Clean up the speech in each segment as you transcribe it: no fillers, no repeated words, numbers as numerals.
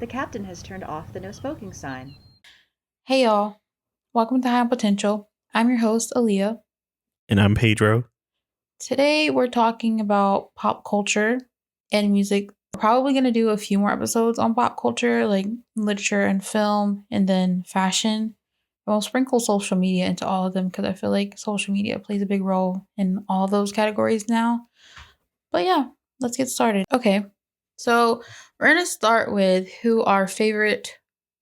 The captain has turned off the no smoking sign. Hey y'all, welcome to High Potential. I'm your host, Aaliyah. And I'm Pedro. Today we're talking about pop culture and music. We're probably going to do a few more episodes on pop culture, like literature and film, and then fashion. We'll sprinkle social media into all of them because I feel like social media plays a big role in all those categories now. But yeah, let's get started. Okay, so we're going to start with who our favorite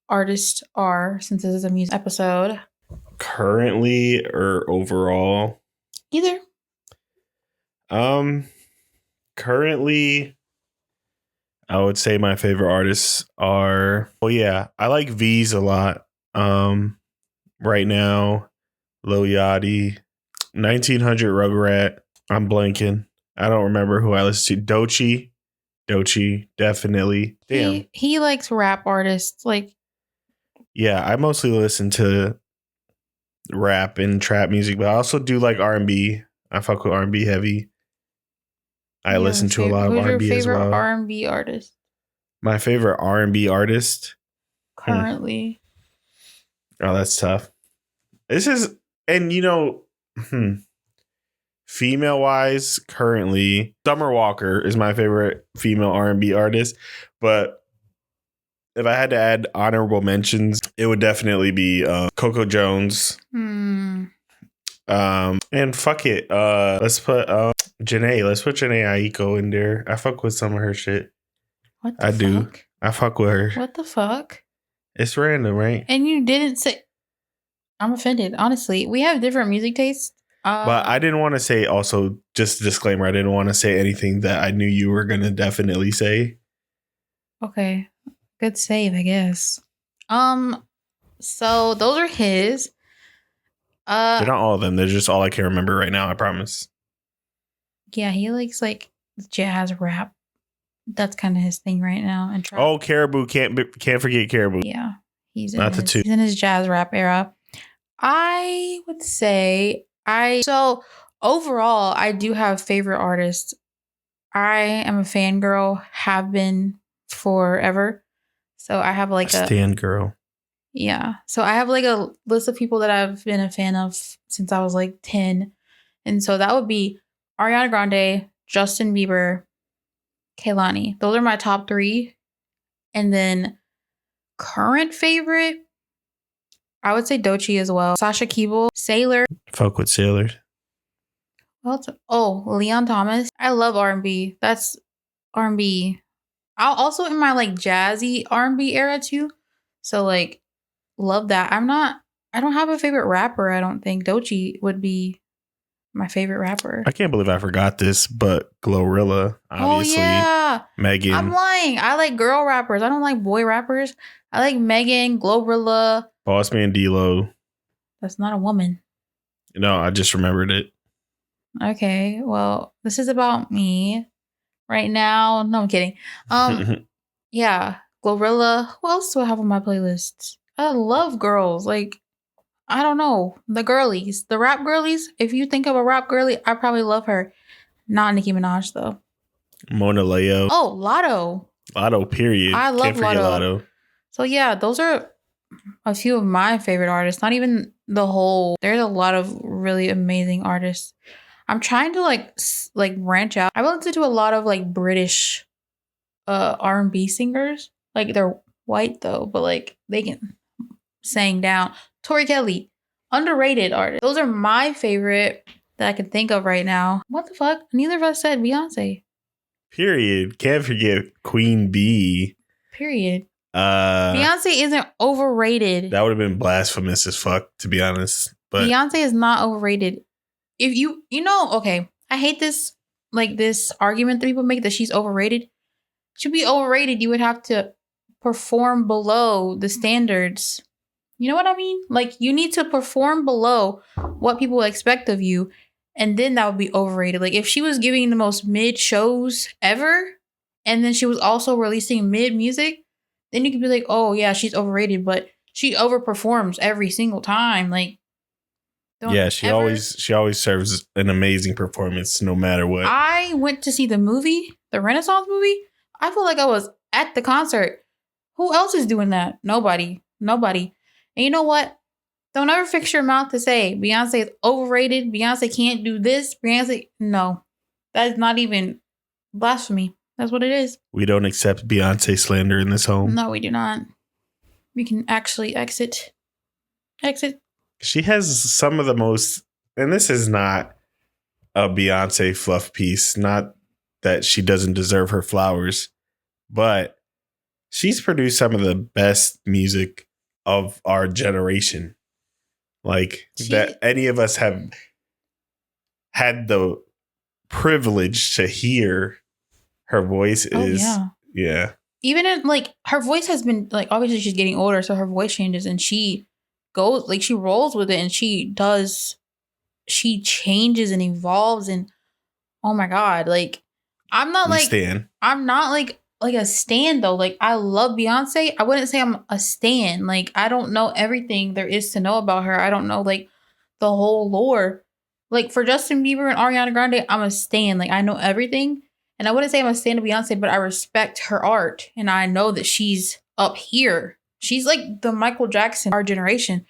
artists are, since this is a music episode. Currently or overall? Either. Currently, I would say my favorite artists are, I like V's a lot. Right now, Lil Yachty, 1900 Rugrat. I'm blanking. I don't remember who I listen to. Doechii, definitely. Damn. He likes rap artists. Yeah, I mostly listen to rap and trap music, but I also do like R&B. I fuck with R&B heavy. I listen to a lot of R&B as well. Who's your favorite R&B artist? My favorite R&B artist currently? Oh, that's tough. Female wise, currently, Summer Walker is my favorite female R&B artist. But if I had to add honorable mentions, it would definitely be Coco Jones. And fuck it. Let's put Janae. Let's put Janae Aiko in there. I fuck with some of her shit. What the fuck? Do. I fuck with her. What the fuck? It's random, right? And you didn't say. I'm offended. Honestly, we have different music tastes. But I didn't want to say, also, just a disclaimer, I didn't want to say anything that I knew you were going to definitely say. Okay. Good save, I guess. So those are his. They're not all of them. They're just all I can remember right now, I promise. Yeah, he likes jazz rap. That's kind of his thing right now. And trap. Oh, Caribou. Can't forget Caribou. Yeah. He's in his jazz rap era. I would say so overall, I do have favorite artists. I am a fangirl, have been forever. So I have a stan girl. Yeah. So I have a list of people that I've been a fan of since I was 10. And so that would be Ariana Grande, Justin Bieber, Kehlani. Those are my top 3. And then current favorite, I would say Doechii as well. Sasha Keeble, Sailor. Fuck with Sailor. Leon Thomas. I love R&B. That's R&B. I'll also in my jazzy R&B era too. So love that. I don't have a favorite rapper. I don't think Doechii would be my favorite rapper. I can't believe I forgot this, but Glorilla, obviously. Oh yeah, Megan. I'm lying. I like girl rappers. I don't like boy rappers. I like Megan, Glorilla, Boss Man D-Lo. That's not a woman. No, I just remembered it. Okay, well, this is about me right now. No, I'm kidding. Yeah, Glorilla. Who else do I have on my playlist? I love girls. I don't know. The girlies. The rap girlies. If you think of a rap girly, I probably love her. Not Nicki Minaj, though. Mona Leo. Oh, Lotto. Lotto, period. I love Lotto. So, yeah, those are a few of my favorite artists. Not even the whole. There's a lot of really amazing artists. I'm trying to, branch out. I listen to a lot of, British R&B singers. They're white, though, but, they can sing down. Tori Kelly, underrated artist. Those are my favorite that I can think of right now. What the fuck? Neither of us said Beyonce. Period. Can't forget Queen Bee. Period. Beyonce isn't overrated. That would have been blasphemous as fuck, to be honest. But Beyonce is not overrated. If okay, I hate this this argument that people make that she's overrated. To be overrated, you would have to perform below the standards. You know what I mean? You need to perform below what people expect of you, and then that would be overrated. If she was giving the most mid shows ever, and then she was also releasing mid music, then you could be oh yeah, she's overrated, but she overperforms every single time. She always serves an amazing performance no matter what. I went to see the movie, the Renaissance movie. I feel like I was at the concert. Who else is doing that? Nobody. Nobody. And you know what? Don't ever fix your mouth to say Beyonce is overrated. Beyonce can't do this. Beyonce. No. That is not even blasphemy. That's what it is. We don't accept Beyonce slander in this home. No, we do not. We can actually exit. Exit. She has some of the most, and this is not a Beyonce fluff piece, not that she doesn't deserve her flowers, but she's produced some of the best music of our generation. Like that any of us have had the privilege to hear her voice is. Yeah. Even in like her voice has been like, obviously she's getting older, so her voice changes and she goes like she rolls with it and she changes and evolves and oh my god, like I'm not like a stan though. Like I love Beyonce. I wouldn't say I'm a stan. Like I don't know everything there is to know about her. I don't know like the whole lore. Like for Justin Bieber and Ariana Grande, I'm a stan. Like I know everything. And I wouldn't say I'm a stan of Beyonce, but I respect her art. And I know that she's up here. She's like the Michael Jackson of our generation.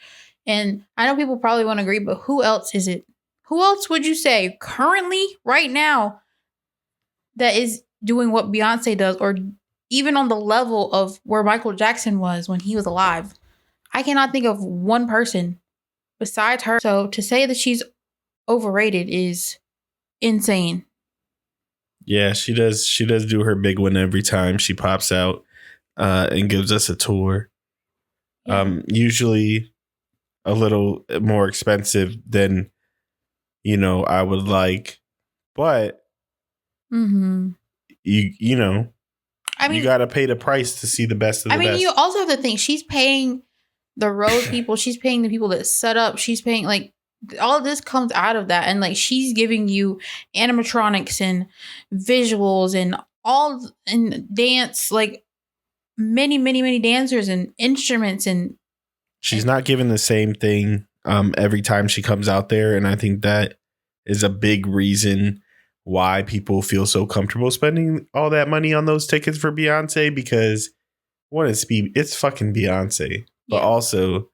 And I know people probably won't agree, but who else is it? Who else would you say currently, right now, that is doing what Beyonce does, or even on the level of where Michael Jackson was when he was alive? I cannot think of one person besides her. So to say that she's overrated is insane. Yeah, she does. She does do her big one every time she pops out and gives us a tour. Yeah. Usually a little more expensive than, I would like, but you know, I mean, you got to pay the price to see the best of the best. I mean, you also have to think she's paying the road people. She's paying the people that set up. She's paying like all of this comes out of that. And like she's giving you animatronics and visuals and all and dance, like many, many, many dancers and instruments. And she's not giving the same thing every time she comes out there. And I think that is a big reason why people feel so comfortable spending all that money on those tickets for Beyonce, because one, it's fucking Beyonce, but also,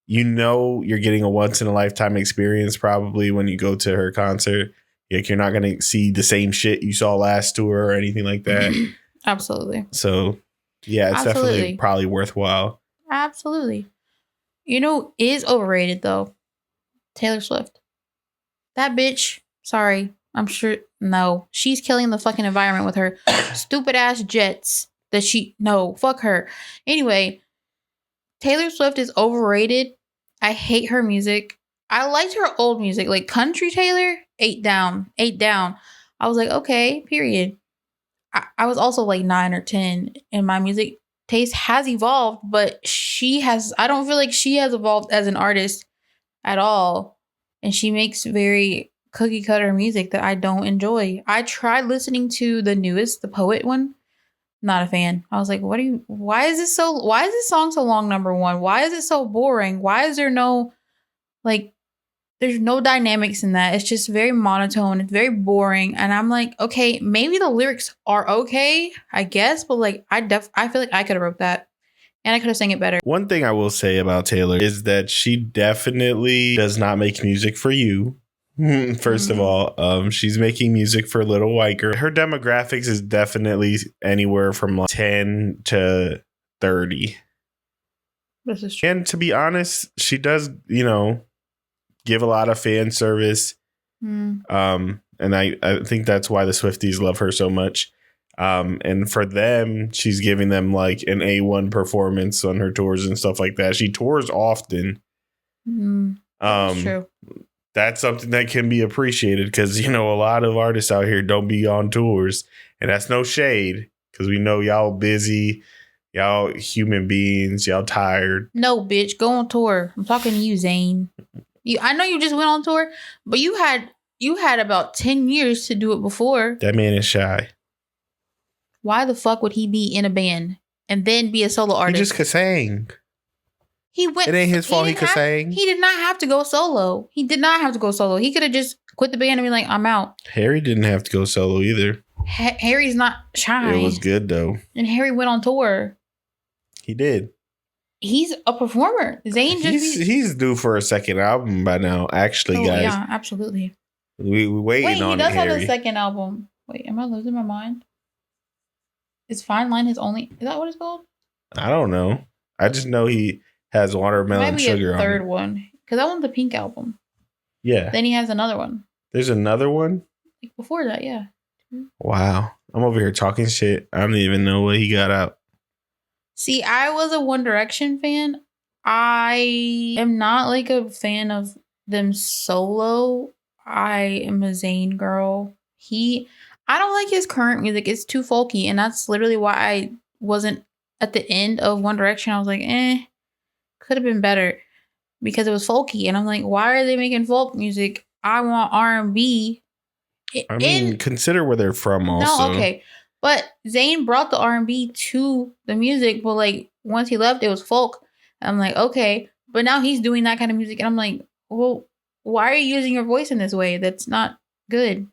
you're getting a once in a lifetime experience probably when you go to her concert. Like you're not going to see the same shit you saw last tour or anything like that. Absolutely. So yeah, it's definitely probably worthwhile. Absolutely. Is overrated though. Taylor Swift. That bitch. Sorry. I'm sure. No, she's killing the fucking environment with her stupid ass jets fuck her. Anyway, Taylor Swift is overrated. I hate her music. I liked her old music, like country Taylor, 8 down. I was like, okay, period. I was also like 9 or 10 and my music taste has evolved, but I don't feel like she has evolved as an artist at all. And she makes very cookie cutter music that I don't enjoy. I tried listening to the newest, the Poet one. Not a fan. I was like, why is this song so long, number one? Why is it so boring? Why is there there's no dynamics in that. It's just very monotone. It's very boring. And I'm like, okay, maybe the lyrics are okay, I guess. But like, I feel like I could have wrote that. And I could have sang it better. One thing I will say about Taylor is that she definitely does not make music for you. First of all, she's making music for little white girl. Her demographics is definitely anywhere from like 10 to 30. This is true. And to be honest, she does, give a lot of fan service. And I think that's why the Swifties love her so much. And for them, she's giving them like an A1 performance on her tours and stuff like that. She tours often. That's true. That's something that can be appreciated because, a lot of artists out here don't be on tours. And that's no shade because we know y'all busy, y'all human beings, y'all tired. No, bitch, go on tour. I'm talking to you, Zane. I know you just went on tour, but you had about 10 years to do it before. That man is shy. Why the fuck would he be in a band and then be a solo artist? He just could sing. It ain't his fault he could sing. He did not have to go solo. He could have just quit the band and be like, I'm out. Harry didn't have to go solo either. Harry's not shy. It was good though. And Harry went on tour. He did. He's a performer. Zayn He's due for a second album by now. Actually, guys, yeah, absolutely. we waiting on it. He does have Harry. a second album. Wait, am I losing my mind? Is Fine Line his only? Is that what it's called? I don't know. I just know he has Watermelon Sugar a on third it. one because that one's the Pink album. Yeah. Then he has another one. There's another one. Like before that, yeah. Wow. I'm over here talking shit. I don't even know what he got out. See, I was a One Direction fan. I am not like a fan of them solo. I am a Zayn girl. I don't like his current music. It's too folky, and that's literally why I wasn't at the end of One Direction. I was like, could have been better because it was folky, and I'm like, why are they making folk music? I want R&B. I mean, consider where they're from also. No, okay. But Zayn brought the R&B to the music, but like once he left, it was folk. I'm like, okay. But now he's doing that kind of music, and I'm like, well, why are you using your voice in this way? That's not good.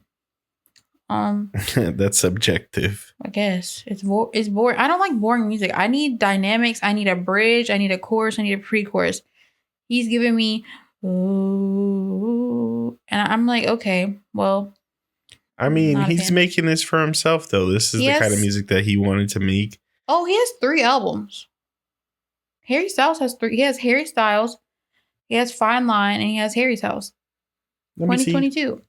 That's subjective. I guess it's boring. I don't like boring music. I need dynamics. I need a bridge. I need a chorus. I need a pre-chorus. He's giving me, ooh, and I'm like, okay, well. I mean, he's making this for himself, though. This is the kind of music that he wanted to make. Oh, he has 3 albums. Harry Styles has 3. He has Harry Styles, he has Fine Line, and he has Harry's House. 2022.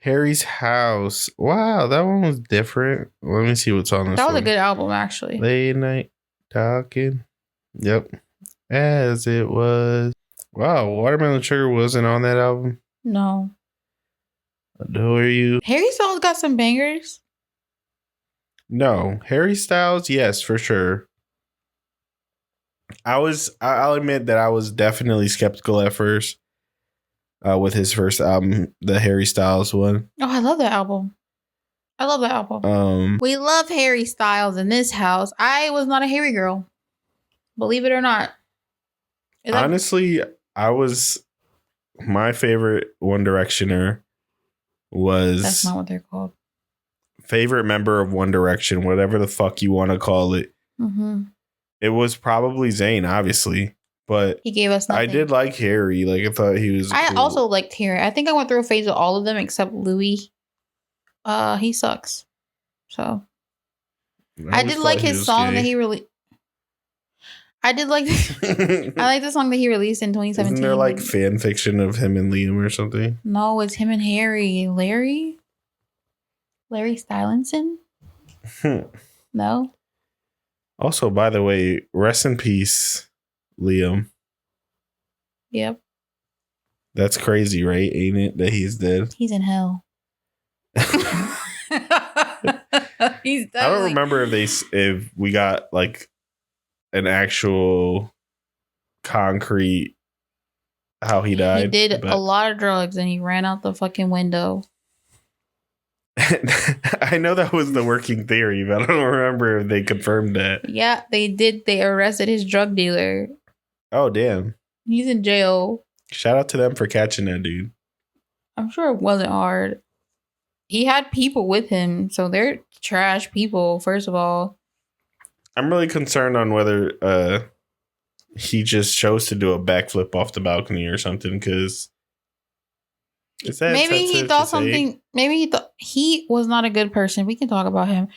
Harry's House. Wow, that one was different. Let me see what's on this. That was a good album, actually. Late Night Talking. Yep. As it was. Wow, Watermelon Sugar wasn't on that album? No. Adore You. Harry Styles got some bangers. No. Harry Styles, yes, for sure. I'll admit that I was definitely skeptical at first with his first album, the Harry Styles one. Oh, I love that album. We love Harry Styles in this house. I was not a Harry girl. Believe it or not. Honestly, my favorite One Directioner was... That's not what they're called. Favorite member of One Direction, whatever the fuck you want to call it. Mm-hmm. It was probably Zayn, obviously. But he gave us nothing. I did like Harry. Like, I thought he was I cool. also liked Harry. I think I went through a phase of all of them except Louis. He sucks. So I did like his song that he released. I did like I like the song that he released in 2017. Isn't there like fan fiction of him and Liam or something? No, it's him and Harry. Larry Stylinson? No. Also, by the way, rest in peace, Liam. Yep. That's crazy, right? Ain't it? That he's dead. He's in hell. I don't remember if we got like an actual concrete how he died. He did a lot of drugs and he ran out the fucking window. I know that was the working theory, but I don't remember if they confirmed that. Yeah, they did. They arrested his drug dealer. Oh, damn. He's in jail. Shout out to them for catching that dude. I'm sure it wasn't hard. He had people with him, so they're trash people, first of all. I'm really concerned on whether he just chose to do a backflip off the balcony or something, because maybe he thought something. Maybe he thought he was not a good person. We can talk about him.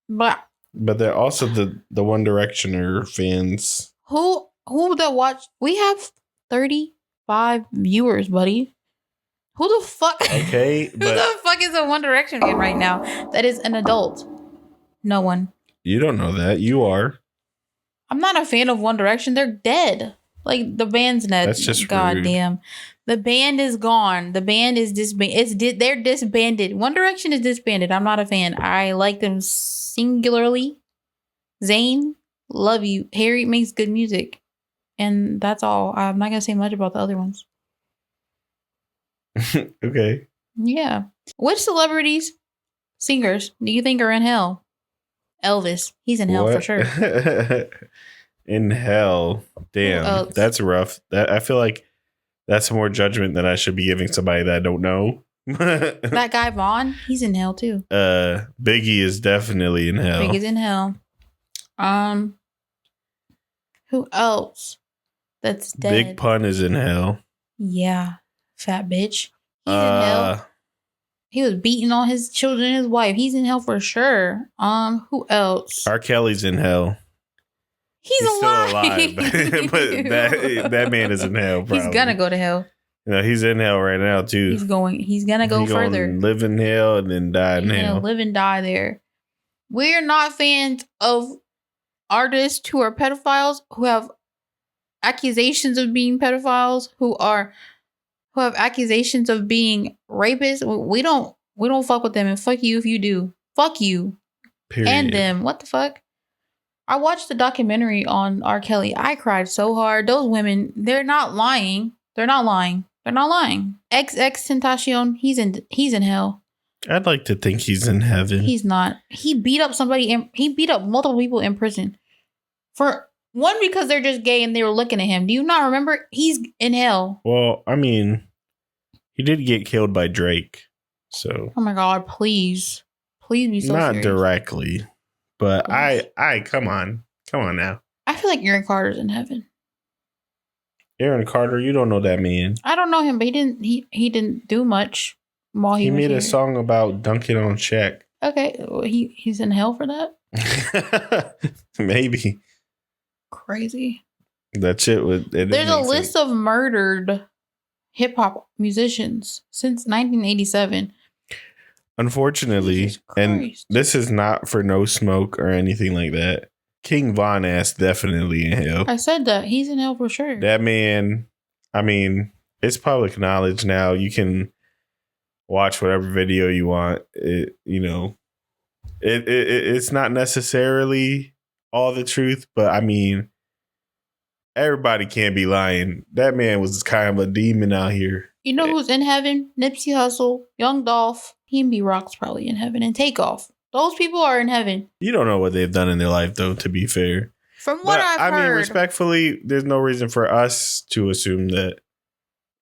But they're also the One Directioner fans. Who that watch? We have 35 viewers, buddy. Who the fuck? Okay, who the fuck is a One Direction fan right now that is an adult? No one. You don't know that. You are. I'm not a fan of One Direction. They're dead. Like, the band's dead. That's just goddamn. The band is gone. The band is disbanded. They're disbanded. One Direction is disbanded. I'm not a fan. I like them singularly. Zayn, love you. Harry makes good music. And that's all. I'm not going to say much about the other ones. Okay. Yeah. Which celebrities, singers, do you think are in hell? Elvis. He's in hell for sure. In hell. Damn. That's rough. I feel like that's more judgment than I should be giving somebody that I don't know. That guy Vaughn, he's in hell too. Biggie is definitely in hell. Biggie's in hell. Um, who else that's dead? Big Pun is in hell. Yeah, fat bitch. He's in hell. He was beating on his children and his wife. He's in hell for sure. Who else? R. Kelly's in hell. He's alive. Still alive, but that man is in hell. Probably. He's gonna go to hell. No, he's in hell right now too. He's gonna go further. Live in hell and then die in hell. Live and die there. We're not fans of artists who are pedophiles, who have accusations of being pedophiles, who have accusations of being rapists. We don't fuck with them, and fuck you if you do. Fuck you. Period. And them. What the fuck? I watched the documentary on R. Kelly. I cried so hard. Those women, they're not lying. They're not lying. They're not lying. Tentacion, he's in hell. I'd like to think he's in heaven. He's not. He beat up somebody and he beat up multiple people in prison. For one, because they're just gay and they were looking at him. Do you not remember? He's in hell. Well, I mean, he did get killed by Drake. So oh my God, please. Please be so not serious. Directly. But I come on now. I feel like Aaron Carter's in heaven. Aaron Carter, you don't know that man. I don't know him, but he didn't do much while he was made here. a song about dunking on Shaq. Okay, well, he's in hell for that. Maybe. Crazy. That shit was. There's a list of murdered hip hop musicians since 1987. Unfortunately, and this is not for no smoke or anything like that. King Von ass definitely in hell. I said that. He's in hell for sure. That man, I mean, it's public knowledge now. You can watch whatever video you want. It's not necessarily all the truth, but I mean, everybody can't be lying. That man was kind of a demon out here. You know who's in heaven? Nipsey Hussle, Young Dolph, he and B-Rock's probably in heaven, and Takeoff. Those people are in heaven. You don't know what they've done in their life, though, to be fair. From what I've heard. I mean, respectfully, there's no reason for us to assume that,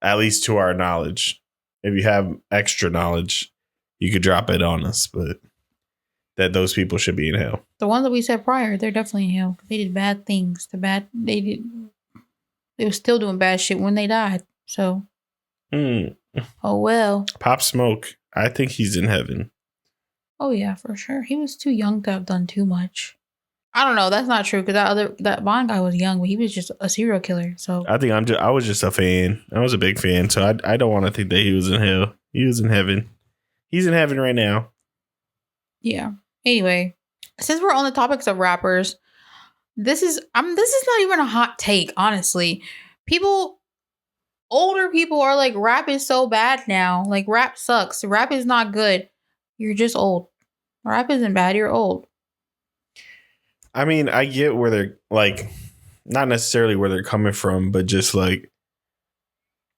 at least to our knowledge. If you have extra knowledge, you could drop it on us, but that those people should be in hell. The ones that we said prior, they're definitely in hell. They did bad things. They were still doing bad shit when they died. So, oh well. Pop Smoke, I think he's in heaven. Oh yeah, for sure. He was too young to have done too much. I don't know. That's not true because that Bond guy was young, but he was just a serial killer. So I think I was just a fan. I was a big fan, so I don't want to think that he was in hell. He was in heaven. He's in heaven right now. Yeah. Anyway, since we're on the topics of rappers, this is not even a hot take, honestly. Older people are like, rap is so bad now. Like, rap sucks. Rap is not good. You're just old. Rap isn't bad. You're old. I mean, I get where they're like, not necessarily where they're coming from, but just like,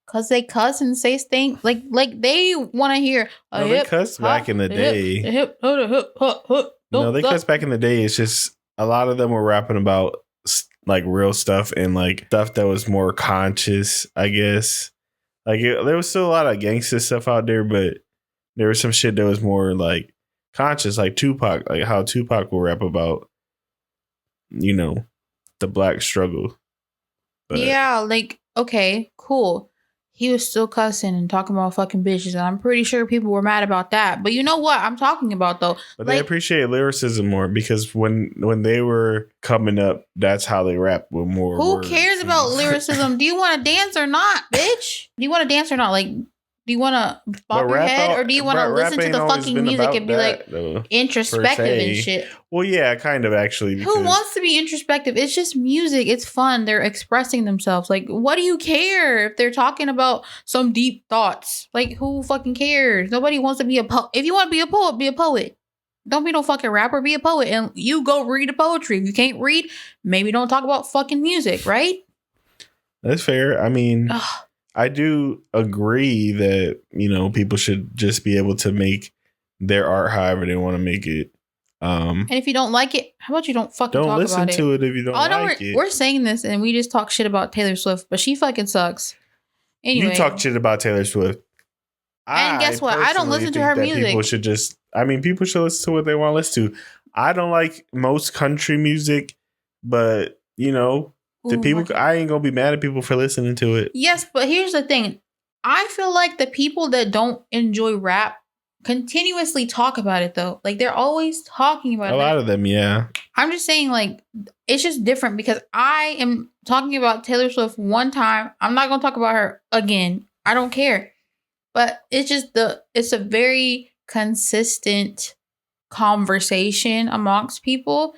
cause they cuss and say things like they want to hear. They cuss back in the day. No, they cuss back in the day. It's just a lot of them were rapping about like real stuff and like stuff that was more conscious, I guess. Like there was still a lot of gangster stuff out there, but there was some shit that was more like conscious, like Tupac, like how Tupac will rap about, the black struggle. But yeah, like, okay, cool. He was still cussing and talking about fucking bitches, and I'm pretty sure people were mad about that. But you know what I'm talking about, though? But they appreciate lyricism more because when they were coming up, that's how they rap with more. Who cares about lyricism? Do you want to dance or not, bitch? Do you want to dance or not? Like, do you want to bob your head or do you want to listen to the fucking music and be like introspective and shit? Well, yeah, kind of actually. Who wants to be introspective? It's just music. It's fun. They're expressing themselves. Like, what do you care if they're talking about some deep thoughts? Like, who fucking cares? Nobody wants to be a poet. If you want to be a poet, be a poet. Don't be no fucking rapper. Be a poet. And you go read the poetry. If you can't read, maybe don't talk about fucking music, right? That's fair. I mean... I do agree that, people should just be able to make their art however they want to make it. And if you don't like it, how about you don't fucking talk about it? Don't listen to it if you don't like it. We're saying this and we just talk shit about Taylor Swift, but she fucking sucks. Anyway. You talk shit about Taylor Swift. And guess what? I don't listen to her music. People should listen to what they want to listen to. I don't like most country music, but to people, I ain't gonna be mad at people for listening to it. Yes, but here's the thing. I feel like the people that don't enjoy rap continuously talk about it though. Like they're always talking about it. A lot of them, yeah. I'm just saying, like, it's just different because I am talking about Taylor Swift one time. I'm not gonna talk about her again. I don't care. But it's just it's a very consistent conversation amongst people.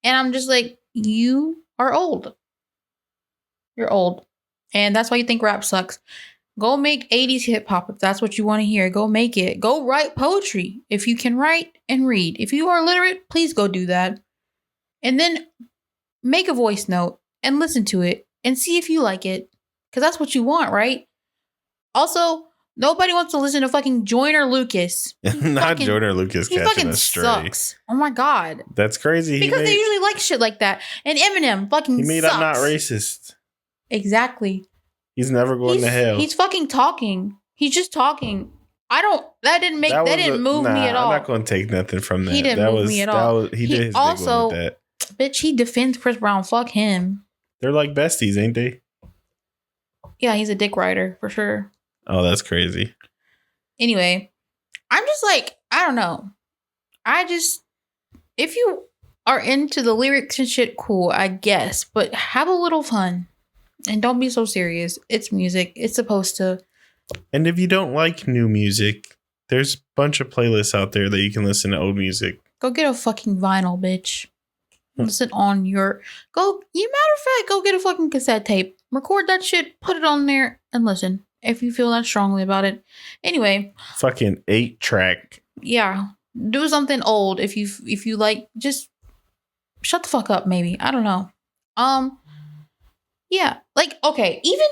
And I'm just like, you are old. You're old. And that's why you think rap sucks. Go make 80s hip hop if that's what you want to hear. Go make it. Go write poetry if you can write and read. If you are literate, please go do that. And then make a voice note and listen to it and see if you like it. Because that's what you want, right? Also, nobody wants to listen to fucking Joyner Lucas. Not Joyner Lucas catching a stray. Sucks. Oh my God. That's crazy. Because they usually like shit like that. And Eminem fucking He made sucks. I'm not racist. Exactly. He's never going to hell. He's fucking talking. He's just talking. That didn't move me at all. I'm not going to take nothing from that. He didn't move me at all. He did his big one with that. Bitch, he defends Chris Brown. Fuck him. They're like besties, ain't they? Yeah, he's a dick rider for sure. Oh, that's crazy. Anyway, I'm just like, I don't know. If you are into the lyrics and shit, cool, I guess. But have a little fun. And don't be so serious. It's music. It's supposed to. And if you don't like new music, there's a bunch of playlists out there that you can listen to old music. Go get a fucking vinyl, bitch. Listen on your... Matter of fact, go get a fucking cassette tape. Record that shit, put it on there, and listen. If you feel that strongly about it. Anyway. Fucking 8-track. Yeah. Do something old if you like. Just shut the fuck up, maybe. I don't know. Yeah, like, okay, even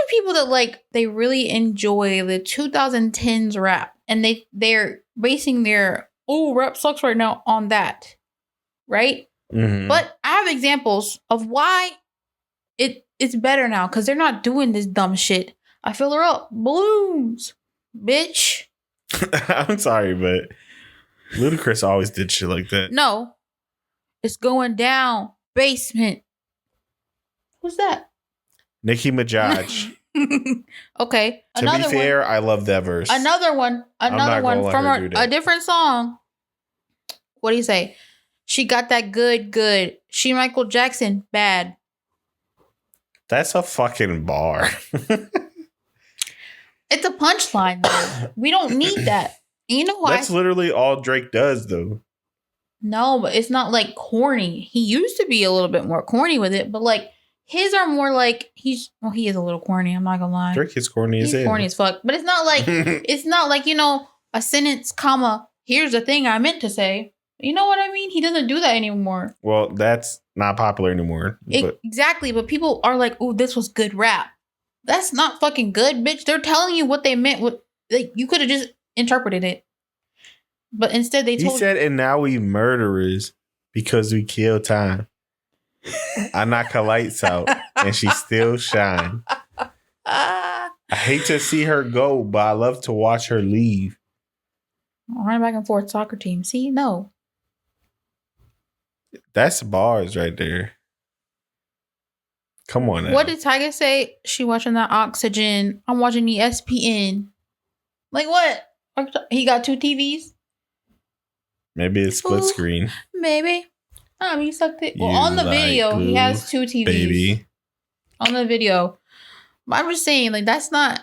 people that like, they really enjoy the 2010s rap and they're basing their, rap sucks right now on that, right? Mm-hmm. But I have examples of why it's better now because they're not doing this dumb shit. I fill her up. Balloons, bitch. I'm sorry, but Ludacris always did shit like that. No, it's going down. Basement. Who's that? Nicki Minaj. Okay. To be fair, I love that verse. Another one from a different song. What do you say? She got that good. She Michael Jackson, bad. That's a fucking bar. It's a punchline, though. We don't need that. And you know why? That's literally all Drake does, though. No, but it's not like corny. He used to be a little bit more corny with it, but like his are more like he is a little corny. I'm not gonna lie. Drake is corny as hell. He's corny as fuck. But it's not like a sentence, comma, here's the thing I meant to say. You know what I mean? He doesn't do that anymore. Well, that's not popular anymore. Exactly, but people are like, "Oh, this was good rap." That's not fucking good, bitch. They're telling you what they meant. You could have just interpreted it, but instead they told. He said, "And now we murderers because we kill time." I knock her lights out and she still shine. I hate to see her go, but I love to watch her leave. Run back and forth soccer team. See, no. That's bars right there. Come on now. What did Tiger say? She watching that Oxygen. I'm watching ESPN. Like what? He got 2 TVs? Maybe it's split screen. Maybe. He sucked it. Well, on the video, he has 2 TVs. Baby. On the video. But I'm just saying, like, that's not...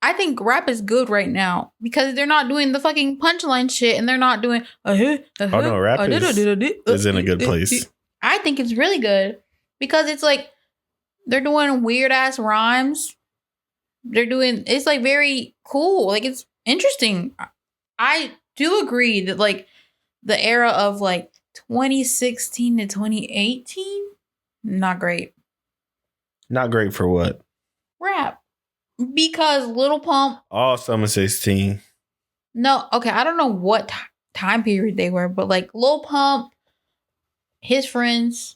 I think rap is good right now because they're not doing the fucking punchline shit and they're not doing... Oh, no, rap is in a good place. I think it's really good because it's like they're doing weird-ass rhymes. It's, like, very cool. Like, it's interesting. I do agree that, like, the era of, like, 2016 to 2018, not great. Not great for what? Rap. Because Lil Pump. All summer 16. No, okay, I don't know what time period they were, but like Lil Pump, his friends.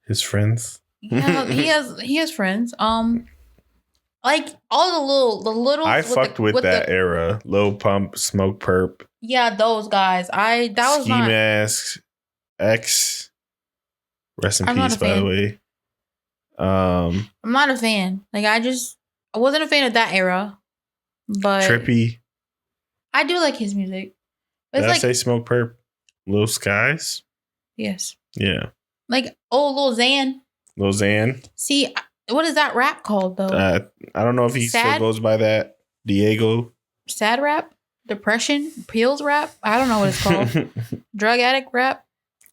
His friends? Yeah, he has friends. Like all the little. I fucked with that era. Lil Pump, Smoke Perp. Yeah, those guys. That was Ski not. Mask, X. Rest in I'm not peace, a by the fan. way. I'm not a fan. Like I wasn't a fan of that era, but Trippy. I do like his music. Did It's I like say Smoke Perp? Lil Skies? yes, Yeah. like Lil Xan. Lil Xan. See, what is that rap called though? I don't know if he still Sad, goes by that. Diego. sad rap, depression, pills rap. I don't know what it's called. Drug addict rap.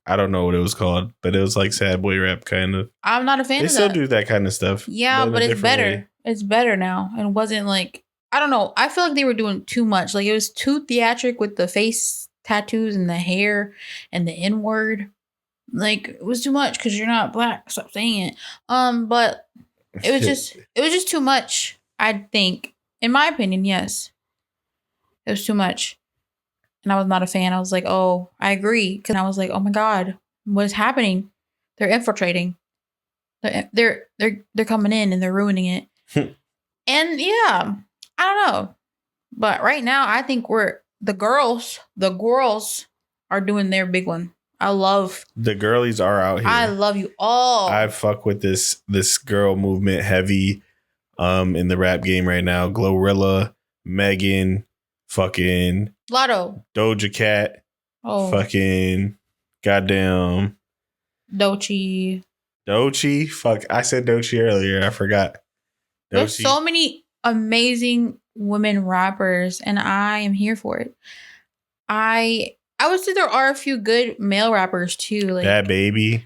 I don't know what it was called, but it was like sad boy rap kind of. I'm not a fan They of still that. do that kind of stuff. Yeah, in a but it's different better. way. It's better now. And it wasn't like I don't know. I feel like they were doing too much. Like it was too theatric with the face tattoos and the hair and the N word. Like it was too much because you're not black. Stop saying it. But it was just too much. I think, in my opinion, yes, it was too much, and I was not a fan. I was like, oh, I agree, because I was like, oh my god, what is happening? They're infiltrating. They're coming in and they're ruining it. And yeah, I don't know, but right now I think the girls are doing their big one. The girlies are out here. I love you all. I fuck with this girl movement heavy in the rap game right now. Glorilla, Megan, fucking Lotto. Doja Cat, fucking goddamn Doechii. Fuck, I said Doechii earlier. I forgot. There's so many amazing women rappers, and I am here for it. I would say there are a few good male rappers too. Like That Baby.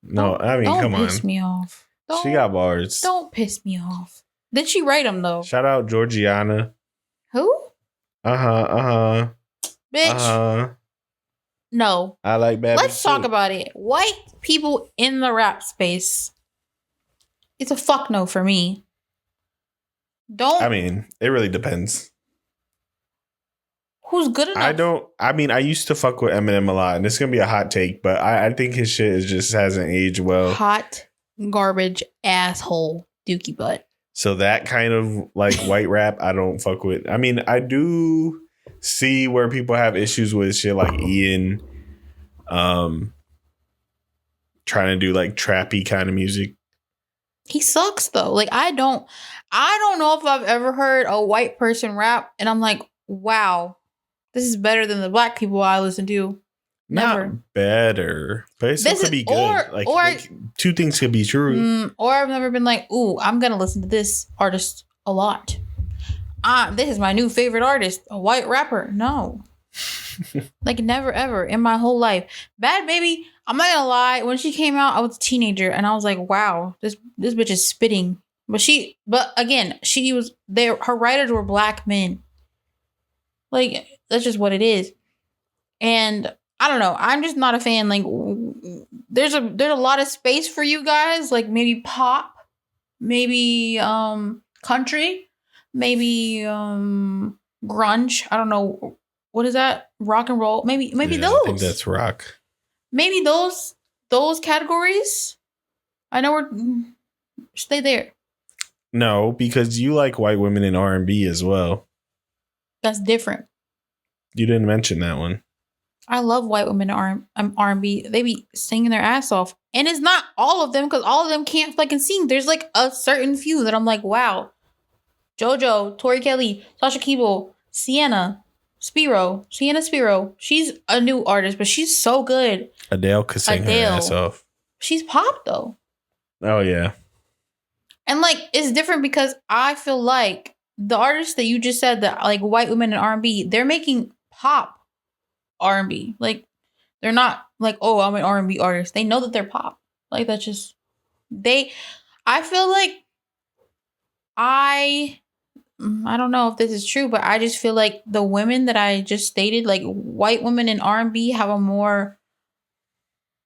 No, I mean, come on. Don't piss me off. She got bars. Don't piss me off. Did she write them though? Shout out Georgiana. Who? Bitch. No. I like bad. Let's talk about it. White people in the rap space. It's a fuck no for me. I mean, it really depends. Who's good enough? I used to fuck with Eminem a lot, and this is going to be a hot take, but I think his shit just hasn't aged well. Hot garbage asshole dookie butt. So that kind of like white rap, I don't fuck with. I mean, I do see where people have issues with shit like Ian trying to do like trappy kind of music. He sucks though. Like I don't know if I've ever heard a white person rap and I'm like, wow, this is better than the black people I listen to. Never. Not better, but it still could be good. Or two things could be true. Or I've never been like, ooh, I'm gonna listen to this artist a lot. This is my new favorite artist, a white rapper. No. Like never ever in my whole life. Bad Baby, I'm not gonna lie, when she came out, I was a teenager and I was like, wow, this bitch is spitting. But again, she was there, her writers were black men. Like, that's just what it is. And I don't know. I'm just not a fan. Like, there's a lot of space for you guys. Like maybe pop, maybe country, maybe grunge. I don't know. What is that? Rock and roll. Maybe those. I think that's rock. Maybe those categories. I know stay there. No, because you like white women in R&B as well. That's different. You didn't mention that one. I love white women in R&B. They be singing their ass off. And it's not all of them, because all of them can't fucking sing. There's like a certain few that I'm like, wow. JoJo, Tori Kelly, Sasha Keeble, Sienna Spiro. She's a new artist, but she's so good. Adele could sing her ass off. She's pop though. Oh yeah. And like it's different because I feel like the artists that you just said that like white women in R&B, they're making pop R&B. Like they're not like, oh, I'm an R&B artist. They know that they're pop. Like that's just I feel like I don't know if this is true, but I just feel like the women that I just stated, like white women in R&B have a more,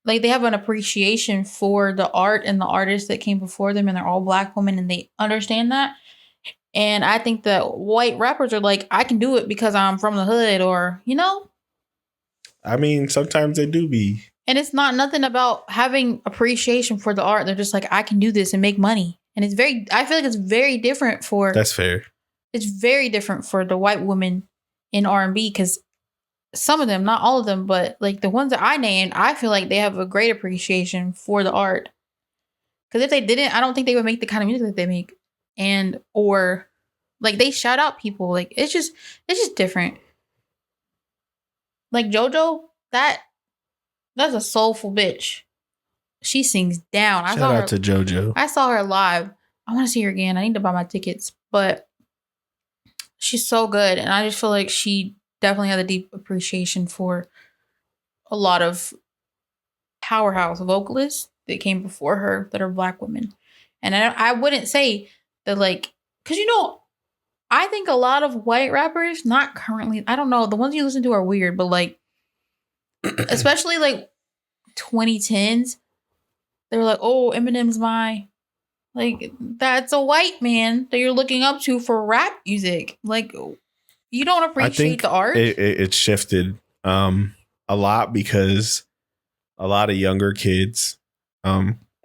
like they have an appreciation for the art and the artists that came before them, and they're all black women and they understand that. And I think that white rappers are like, I can do it because I'm from the hood, or, you know? I mean, sometimes they do be. And it's not nothing about having appreciation for the art. They're just like, I can do this and make money. And I feel like it's very different for. That's fair. it's very different for the white women in R&B because some of them, not all of them, but like the ones that I named, I feel like they have a great appreciation for the art. Because if they didn't, I don't think they would make the kind of music that they make, and or like they shout out people. Like it's just different. Like JoJo, that's a soulful bitch. She sings down. Shout out to JoJo. I saw her live. I want to see her again. I need to buy my tickets, but she's so good, and I just feel like she definitely had a deep appreciation for a lot of powerhouse vocalists that came before her that are Black women. And I wouldn't say that, like, because I think a lot of white rappers, not currently, I don't know, the ones you listen to are weird, but like, especially like 2010s, they were like, oh, Eminem's like, that's a white man that you're looking up to for rap music. Like, you don't appreciate the art. It shifted a lot because a lot of younger kids,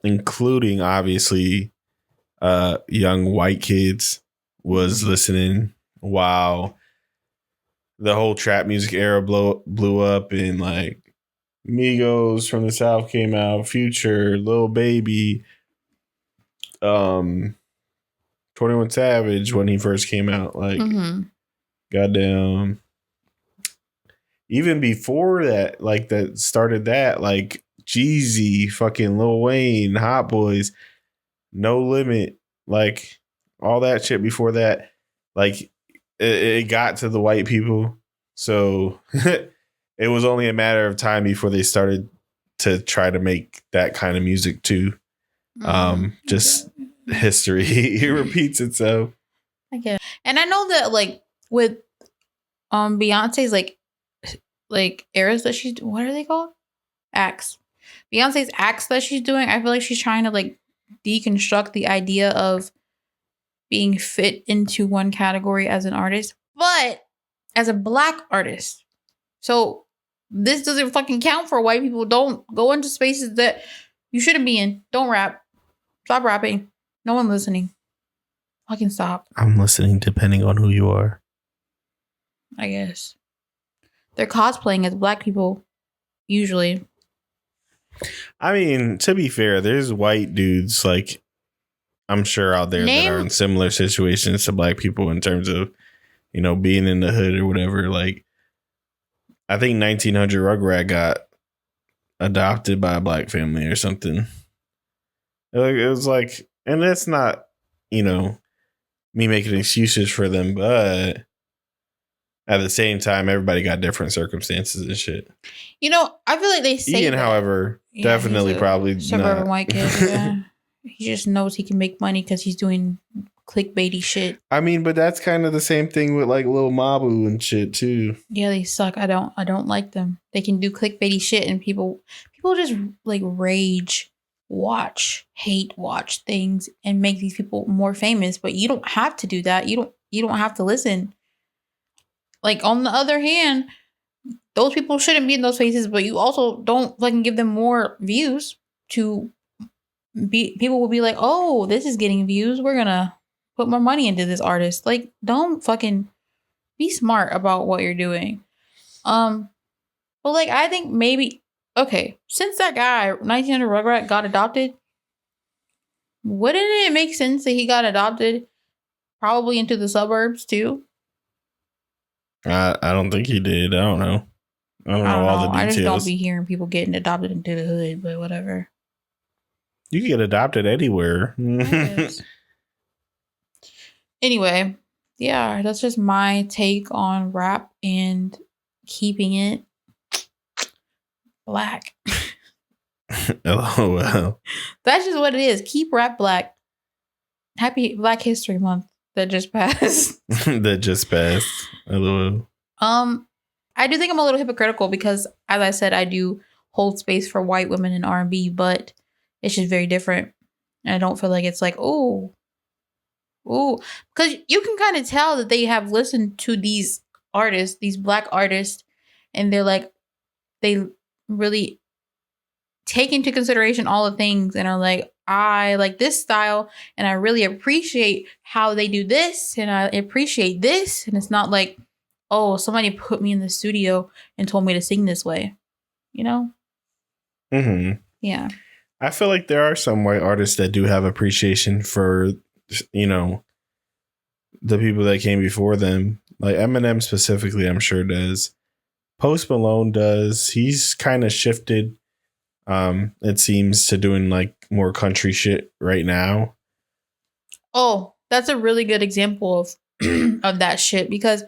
including obviously young white kids, was listening while the whole trap music era blew up, and like Migos from the South came out, Future, Lil Baby, 21 Savage when he first came out, like goddamn. Even before that, like that started that, like Jeezy, fucking Lil Wayne, Hot Boys, No Limit, like all that shit before that, like it got to the white people. So it was only a matter of time before they started to try to make that kind of music too. Just history, it repeats itself. I get it. And I know that like with Beyonce's like eras that she's, what are they called? Acts. Beyonce's acts that she's doing, I feel like she's trying to like deconstruct the idea of being fit into one category as an artist, but as a Black artist. So this doesn't fucking count for white people. Don't go into spaces that you shouldn't be in. Don't rap. Stop rapping. No one listening. Fucking stop. I'm listening depending on who you are. I guess. They're cosplaying as Black people, usually. I mean, to be fair, there's white dudes, like, I'm sure out there that are in similar situations to Black people in terms of, being in the hood or whatever. Like, I think 1900 Rugrat got adopted by a Black family or something. It was like, and that's not, me making excuses for them, but at the same time, everybody got different circumstances and shit. I feel like they say Ian, however, definitely probably suburban not. white kid. Yeah. He just knows he can make money because he's doing clickbaity shit. I mean, but that's kind of the same thing with like Lil Mabu and shit too. Yeah, they suck. I don't like them. They can do clickbaity shit, and people just like hate watch things and make these people more famous. But you don't have to do that. You don't have to listen. Like, on the other hand, those people shouldn't be in those spaces, but you also don't fucking give them more views to be. People will be like, oh, this is getting views. We're gonna put more money into this artist. Like, don't fucking be smart about what you're doing. But like, I think maybe, okay, since that guy, 1900 Rugrat, got adopted, wouldn't it make sense that he got adopted probably into the suburbs too? I don't think he did. I don't know. I don't know all the details. I just don't be hearing people getting adopted into the hood, but whatever. You can get adopted anywhere. Anyway, yeah, that's just my take on rap and keeping it Black. Oh, wow. That's just what it is. Keep rap Black. Happy Black History Month that just passed. LOL. I do think I'm a little hypocritical because, as I said, I do hold space for white women in R&B, but it's just very different. And I don't feel like it's like, ooh. Because you can kind of tell that they have listened to these artists, these Black artists, and they're like, they really take into consideration all the things and are like, I like this style and I really appreciate how they do this and I appreciate this. And it's not like, oh, somebody put me in the studio and told me to sing this way, you know? Mm-hmm. Yeah. I feel like there are some white artists that do have appreciation for, you know, the people that came before them. Like Eminem specifically, I'm sure does. Post Malone does. He's kind of shifted, it seems, to doing like more country shit right now. Oh, that's a really good example of of that shit because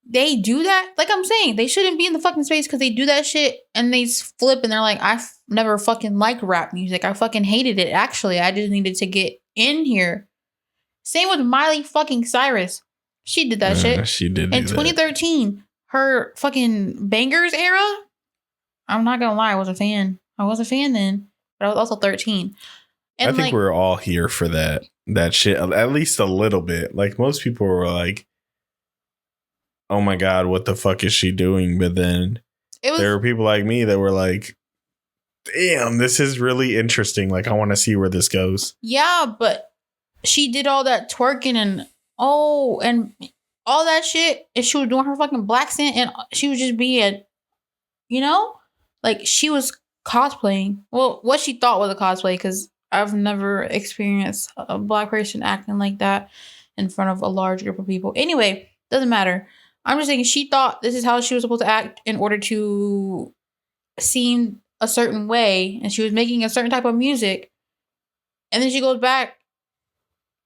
they do that. Like I'm saying, they shouldn't be in the fucking space because they do that shit and they flip and they're like, never fucking liked rap music. I fucking hated it. Actually, I just needed to get in here. Same with Miley fucking Cyrus. She did that shit. She did in do 2013. Her fucking bangers era. I'm not gonna lie, I was a fan. I was a fan then, but I was also 13. And I think we're all here for that shit, at least a little bit. Like most people were like, oh my God, what the fuck is she doing? But then there were people like me that were like, damn, this is really interesting. Like, I want to see where this goes. Yeah, but she did all that twerking and all that shit. And she was doing her fucking black scent and she was just being, you know, like she was cosplaying. Well, what she thought was a cosplay because I've never experienced a black person acting like that in front of a large group of people. Anyway, doesn't matter. I'm just saying she thought this is how she was supposed to act in order to seem a certain way. And she was making a certain type of music. And then she goes back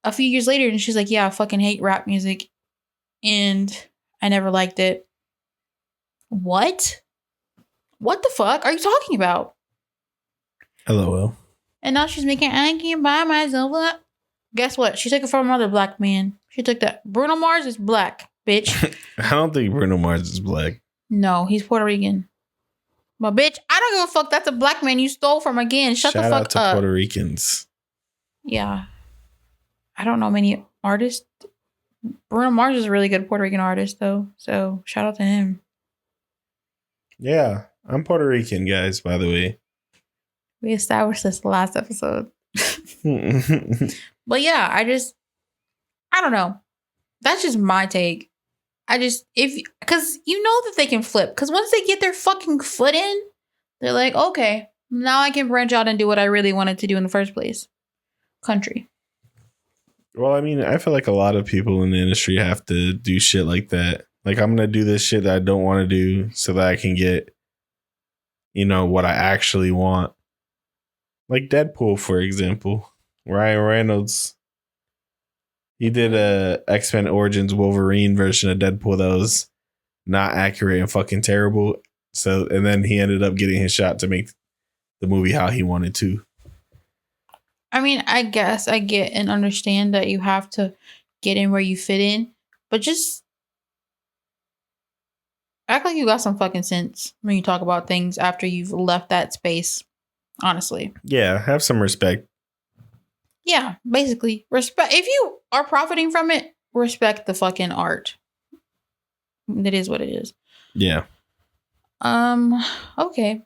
a few years later and she's like, yeah, I fucking hate rap music. And I never liked it. What? What the fuck are you talking about? LOL. And now she's making I can't buy myself. Guess what? She took it from another black man. She took that. Bruno Mars is black, bitch. I don't think Bruno Mars is black. No, he's Puerto Rican. But bitch, I don't give a fuck. That's a black man you stole from again. Shut the fuck Shout out to up. Puerto Ricans. Yeah. I don't know many artists. Bruno Mars is a really good Puerto Rican artist though. So shout out to him. Yeah. I'm Puerto Rican, guys, by the way. We established this last episode. But yeah, I don't know. That's just my take. Because you know that they can flip. Because once they get their fucking foot in, they're like, okay, now I can branch out and do what I really wanted to do in the first place. Country. Well, I mean, I feel like a lot of people in the industry have to do shit like that. Like, I'm going to do this shit that I don't want to do so that I can get, you know, what I actually want. Like Deadpool, for example. Ryan Reynolds, he did a X-Men Origins Wolverine version of Deadpool that was not accurate and fucking terrible. So, and then he ended up getting his shot to make the movie how he wanted to. I mean, I guess I get and understand that you have to get in where you fit in, but just act like you got some fucking sense when you talk about things after you've left that space. Honestly. Yeah, have some respect. Yeah, basically. Respect. If you are profiting from it, respect the fucking art. It is what it is. Yeah. Okay.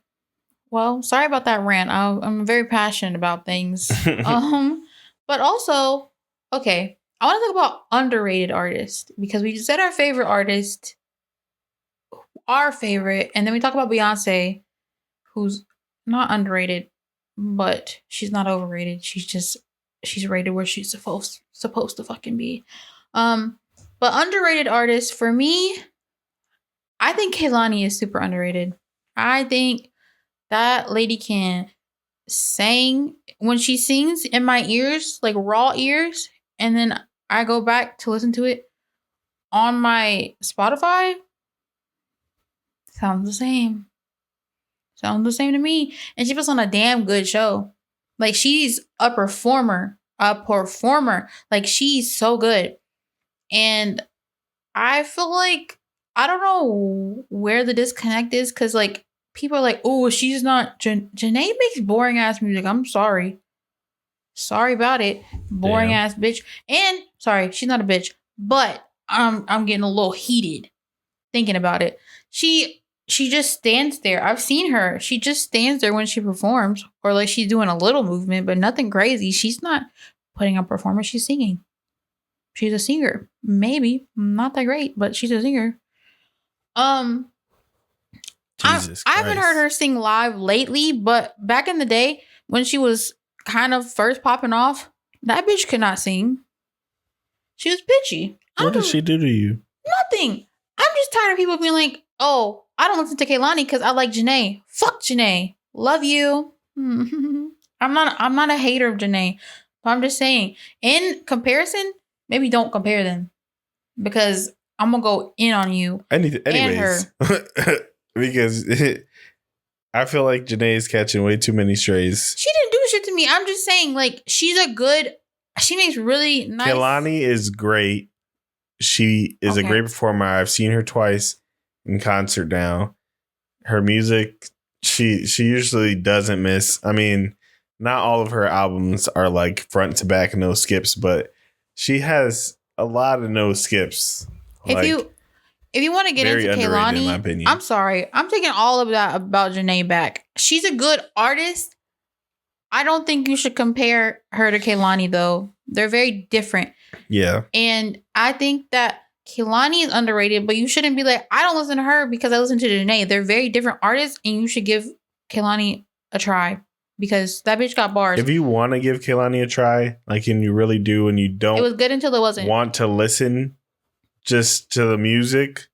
Well, sorry about that rant. I'm very passionate about things. But also, okay, I want to talk about underrated artists because we said our favorite artist, and then we talk about Beyoncé, who's not underrated, but she's not overrated. She's rated where she's supposed to fucking be. But underrated artists for me, I think Kehlani is super underrated. I think that lady can sing. When she sings in my ears, like raw ears, and then I go back to listen to it on my Spotify, sounds the same. Sounds the same to me. And she puts on a damn good show. Like, she's a performer. Like, she's so good. And I feel like, I don't know where the disconnect is. Because, like, people are like, oh, she's not. Janae makes boring ass music. I'm sorry. Sorry about it. Boring ass bitch. And, sorry, she's not a bitch. But I'm getting a little heated thinking about it. She she just stands there. I've seen her. She just stands there when she performs, or like she's doing a little movement, but nothing crazy. She's not putting on performance. She's singing. She's a singer. Maybe not that great, but she's a singer. Jesus I haven't heard Christ. her sing live lately, but back in the day when she was kind of first popping off, that bitch could not sing. She was bitchy. What did she do to you? Nothing. I'm just tired of people being like, oh, I don't listen to Kehlani because I like Janae. Fuck Janae. Love you. I'm not a hater of Janae. But I'm just saying, in comparison, maybe don't compare them. Because I'm gonna go in on you. Anyways. Because I feel like Janae is catching way too many strays. She didn't do shit to me. I'm just saying, like, she makes really nice. Kehlani is great. She is a great performer. I've seen her twice in concert now. Her music, she usually doesn't miss. I mean, not all of her albums are like front to back, no skips, but she has a lot of no skips. If you want to get into Kehlani, in my opinion. I'm sorry. I'm taking all of that about Janae back. She's a good artist. I don't think you should compare her to Kehlani, though. They're very different. Yeah. And I think that Kehlani is underrated, but you shouldn't be like, I don't listen to her because I listen to Janae. They're very different artists, and you should give Kehlani a try because that bitch got bars. If you want to give Kehlani a try, like, and you really do, and you don't, it was good until it wasn't. Want to listen just to the music,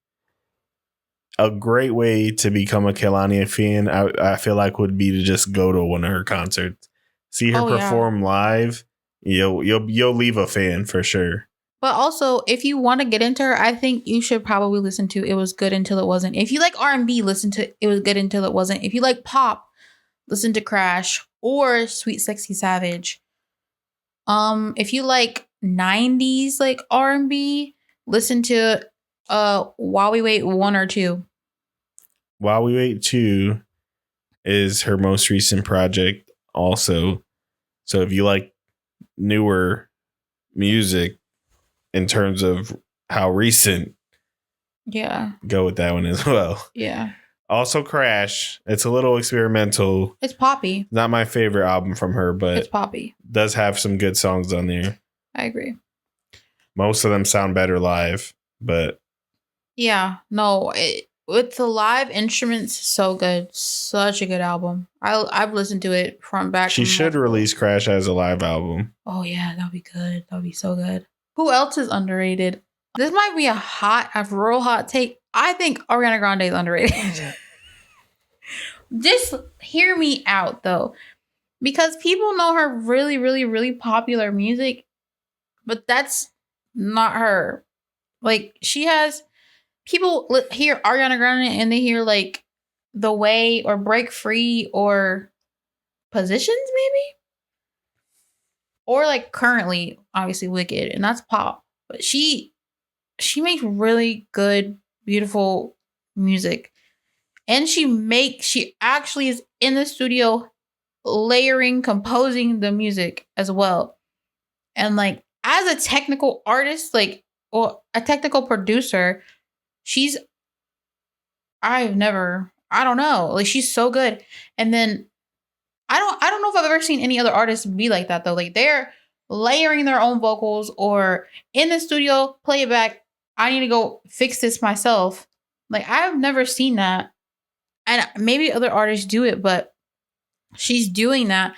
a great way to become a Kehlani fan, I feel like, would be to just go to one of her concerts, see her perform live. You'll leave a fan for sure. But also, if you want to get into her, I think you should probably listen to It Was Good Until It Wasn't. If you like R&B, listen to It Was Good Until It Wasn't. If you like pop, listen to Crash or Sweet Sexy Savage. If you like 90s like R&B, listen to While We Wait 1 or 2. While We Wait 2 is her most recent project also. So if you like newer music in terms of how recent, go with that one as well. Yeah. Also Crash. It's a little experimental. It's poppy. Not my favorite album from her, but it's poppy. Does have some good songs on there. I agree. Most of them sound better live, but yeah, no, with the live instruments, so good. Such a good album. I've listened to it front back. She should release Crash as a live album. Oh yeah, that'd be good. That'd be so good. Who else is underrated? This might be a real hot take. I think Ariana Grande is underrated. Just hear me out though. Because people know her really, really, really popular music, but that's not her. Like, she has people hear Ariana Grande and they hear like The Way or Break Free or Positions, maybe? Or like Currently, obviously Wicked, and that's pop. But she makes really good, beautiful music. And she actually is in the studio layering, composing the music as well. And like, as a technical artist, like, or a technical producer, I don't know. Like, she's so good. And then I don't know if I've ever seen any other artists be like that though. Like, they're layering their own vocals or in the studio, play it back. I need to go fix this myself. Like, I've never seen that. And maybe other artists do it, but she's doing that.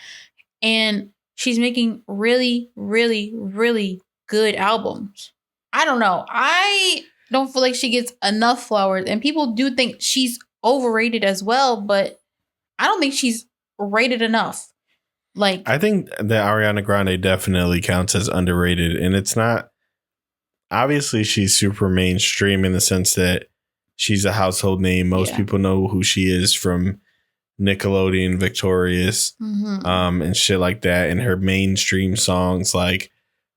And she's making really, really, really good albums. I don't know. I don't feel like she gets enough flowers. And people do think she's overrated as well, but I don't think she's rated enough. Like, I think that Ariana Grande definitely counts as underrated. And it's not, obviously she's super mainstream in the sense that she's a household name. Most people know who she is from Nickelodeon, Victorious, and shit like that. And her mainstream songs like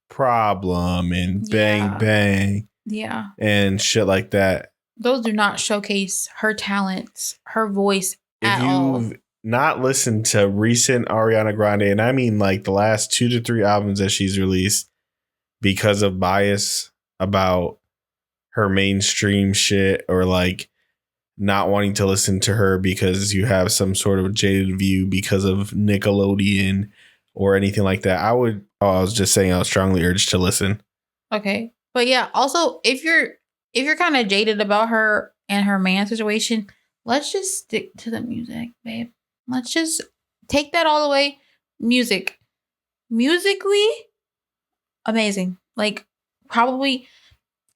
Problem and Bang Bang. Yeah. And shit like that. Those do not showcase her talents, her voice at all. If you've not listened to recent Ariana Grande, and I mean like the last 2 to 3 albums that she's released, because of bias about her mainstream shit or like not wanting to listen to her because you have some sort of jaded view because of Nickelodeon or anything like that, I was just saying I was strongly urged to listen. Okay. But yeah, also if you're kind of jaded about her and her man situation, let's just stick to the music, babe. Let's just take that all the way. Music. Musically, amazing. Like, probably,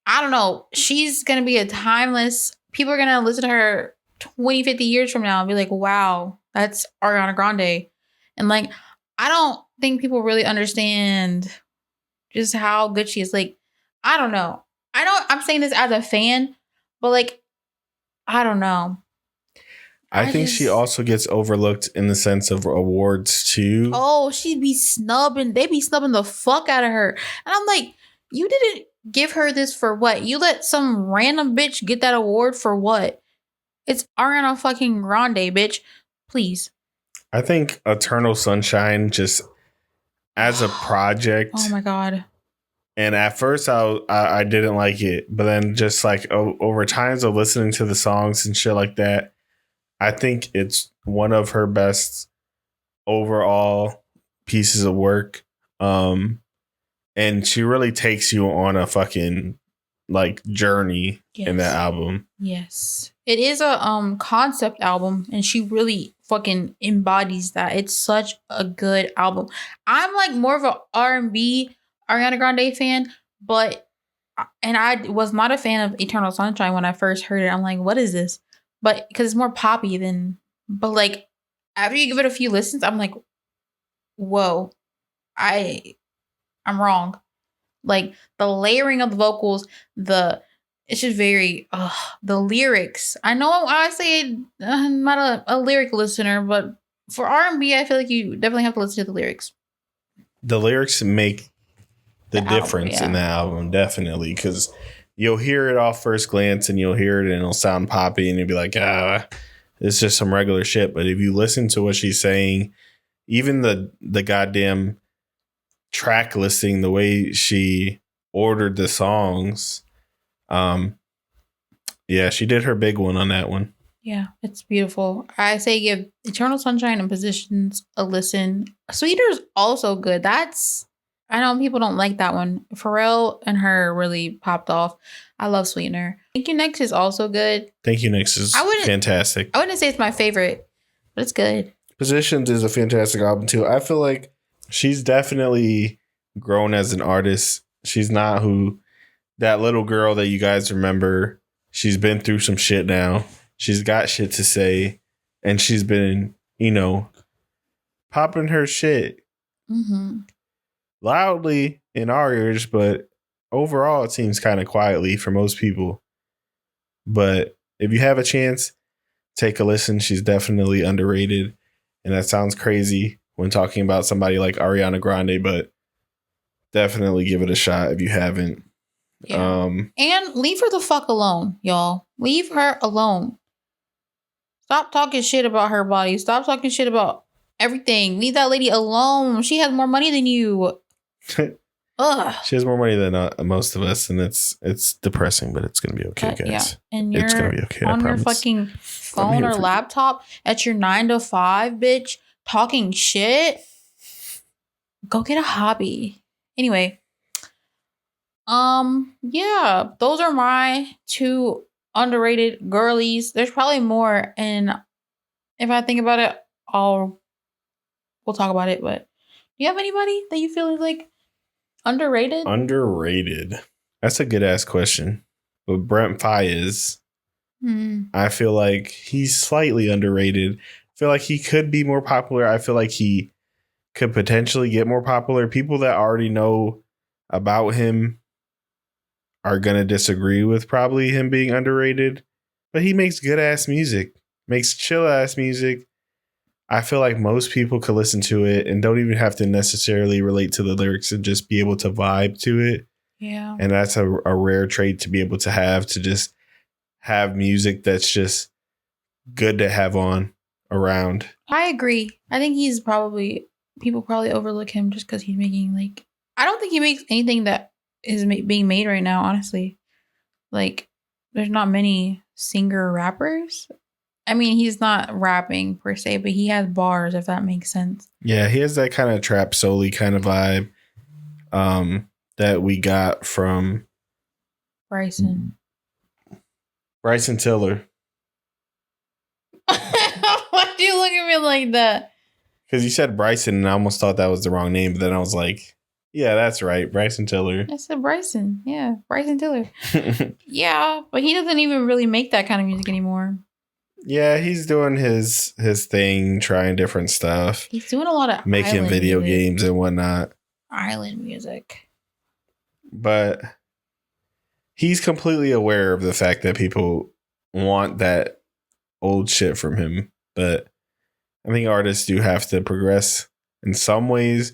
I don't know. She's going to be a timeless. People are going to listen to her 20, 50 years from now and be like, wow, that's Ariana Grande. And like, I don't think people really understand just how good she is. Like, I don't know. I'm saying this as a fan, but like, I don't know. I think she also gets overlooked in the sense of awards too. Oh, she'd be snubbing. They be snubbing the fuck out of her. And I'm like, you didn't give her this for what? You let some random bitch get that award for what? It's Ariana fucking Grande, bitch. Please. I think Eternal Sunshine just as a project. Oh my God. And at first I didn't like it, but then just like over times of listening to the songs and shit like that, I think it's one of her best overall pieces of work. And she really takes you on a fucking like journey in that album. Yes. It is a concept album and she really fucking embodies that. It's such a good album. I'm like more of a R&B Ariana Grande fan, and I was not a fan of Eternal Sunshine when I first heard it. I'm like, what is this? But because it's more poppy but like after you give it a few listens, I'm like, whoa, I'm wrong. Like the layering of the vocals, it's just very the lyrics. I know I say I'm not a lyric listener, but for R&B, I feel like you definitely have to listen to the lyrics. The lyrics make the difference in the album, definitely, because you'll hear it off first glance and you'll hear it and it'll sound poppy and you'll be like, it's just some regular shit. But if you listen to what she's saying, even the goddamn track listing, the way she ordered the songs, she did her big one on that one. Yeah, it's beautiful. I say give Eternal Sunshine and Positions a listen. Sweeter's also good. I know people don't like that one. Pharrell and her really popped off. I love Sweetener. Thank You Next is also good. Thank You Next is fantastic. I wouldn't say it's my favorite, but it's good. Positions is a fantastic album too. I feel like she's definitely grown as an artist. She's not that little girl that you guys remember. She's been through some shit now. She's got shit to say, and she's been, popping her shit loudly in our ears, but overall it seems kind of quietly for most people. But if you have a chance, take a listen. She's definitely underrated, and that sounds crazy when talking about somebody like Ariana Grande, but definitely give it a shot if you haven't. Yeah. And leave her the fuck alone, y'all. Leave her alone. Stop talking shit about her body. Stop talking shit about everything. Leave that lady alone. She has more money than you. Ugh. She has more money than most of us, and it's depressing, but it's gonna be okay, guys. Yeah. And it's gonna be okay. On your fucking phone or laptop at your 9 to 5, bitch, talking shit. Go get a hobby. Anyway. Yeah, those are my 2 underrated girlies. There's probably more, and if I think about it, we'll talk about it. But do you have anybody that you feel is like underrated? Underrated. That's a good ass question. But Brent Faiyaz, I feel like he's slightly underrated. I feel like he could be more popular. I feel like he could potentially get more popular. People that already know about him are going to disagree with probably him being underrated, but he makes good ass music, makes chill ass music. I feel like most people could listen to it and don't even have to necessarily relate to the lyrics and just be able to vibe to it. Yeah. And that's a rare trait to be able to just have music that's just good to have on around. I agree. I think people probably overlook him just because he's making I don't think he makes anything that is being made right now, honestly. Like, there's not many singer rappers. I mean, he's not rapping per se, but he has bars, if that makes sense. Yeah, he has that kind of trap soul-y kind of vibe that we got from Bryson. Tiller. Why do you look at me like that? Because you said Bryson, and I almost thought that was the wrong name, but then I was like, yeah, that's right, Bryson Tiller. I said Bryson. Yeah, Bryson Tiller. Yeah, but he doesn't even really make that kind of music anymore. Yeah, he's doing his thing, trying different stuff. He's doing a lot of making video music. games and whatnot. Island music. But he's completely aware of the fact that people want that old shit from him. But I think artists do have to progress in some ways.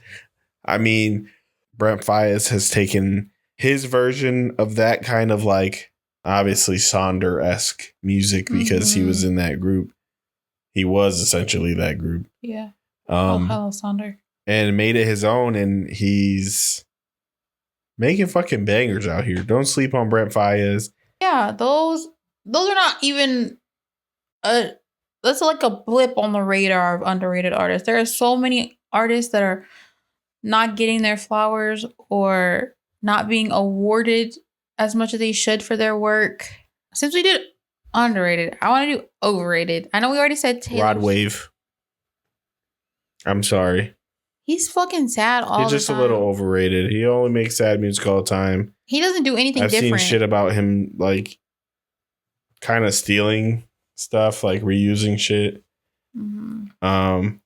I mean, Brent Faiyaz has taken his version of that kind of like obviously Sonder-esque music because he was in that group. He was essentially that group. Yeah. Hello, Sonder. And made it his own, and he's making fucking bangers out here. Don't sleep on Brent Faiyaz. Yeah, those are not even that's like a blip on the radar of underrated artists. There are so many artists that are not getting their flowers or not being awarded as much as they should for their work. Since we did underrated, I want to do overrated. I know we already said Taylor. Rod Wave. I'm sorry. He's fucking sad all the time. He's just a little overrated. He only makes sad music all the time. He doesn't do anything different. I've seen shit about him like kind of stealing stuff, like reusing shit. Mm-hmm.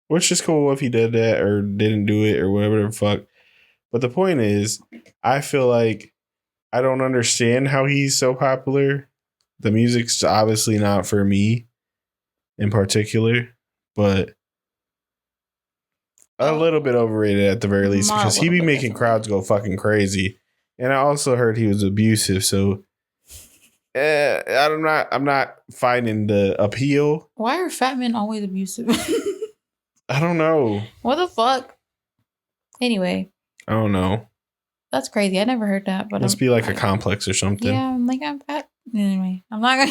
Which is cool if he did that or didn't do it or whatever the fuck. But the point is, I feel like I don't understand how he's so popular. The music's obviously not for me in particular, but a little bit overrated at the very least because he be making crowds go fucking crazy. And I also heard he was abusive, so I'm not finding the appeal. Why are fat men always abusive? I don't know. What the fuck? Anyway. I don't know. That's crazy. I never heard that. But must be like a complex or something. Yeah, I'm fat. Anyway, I'm not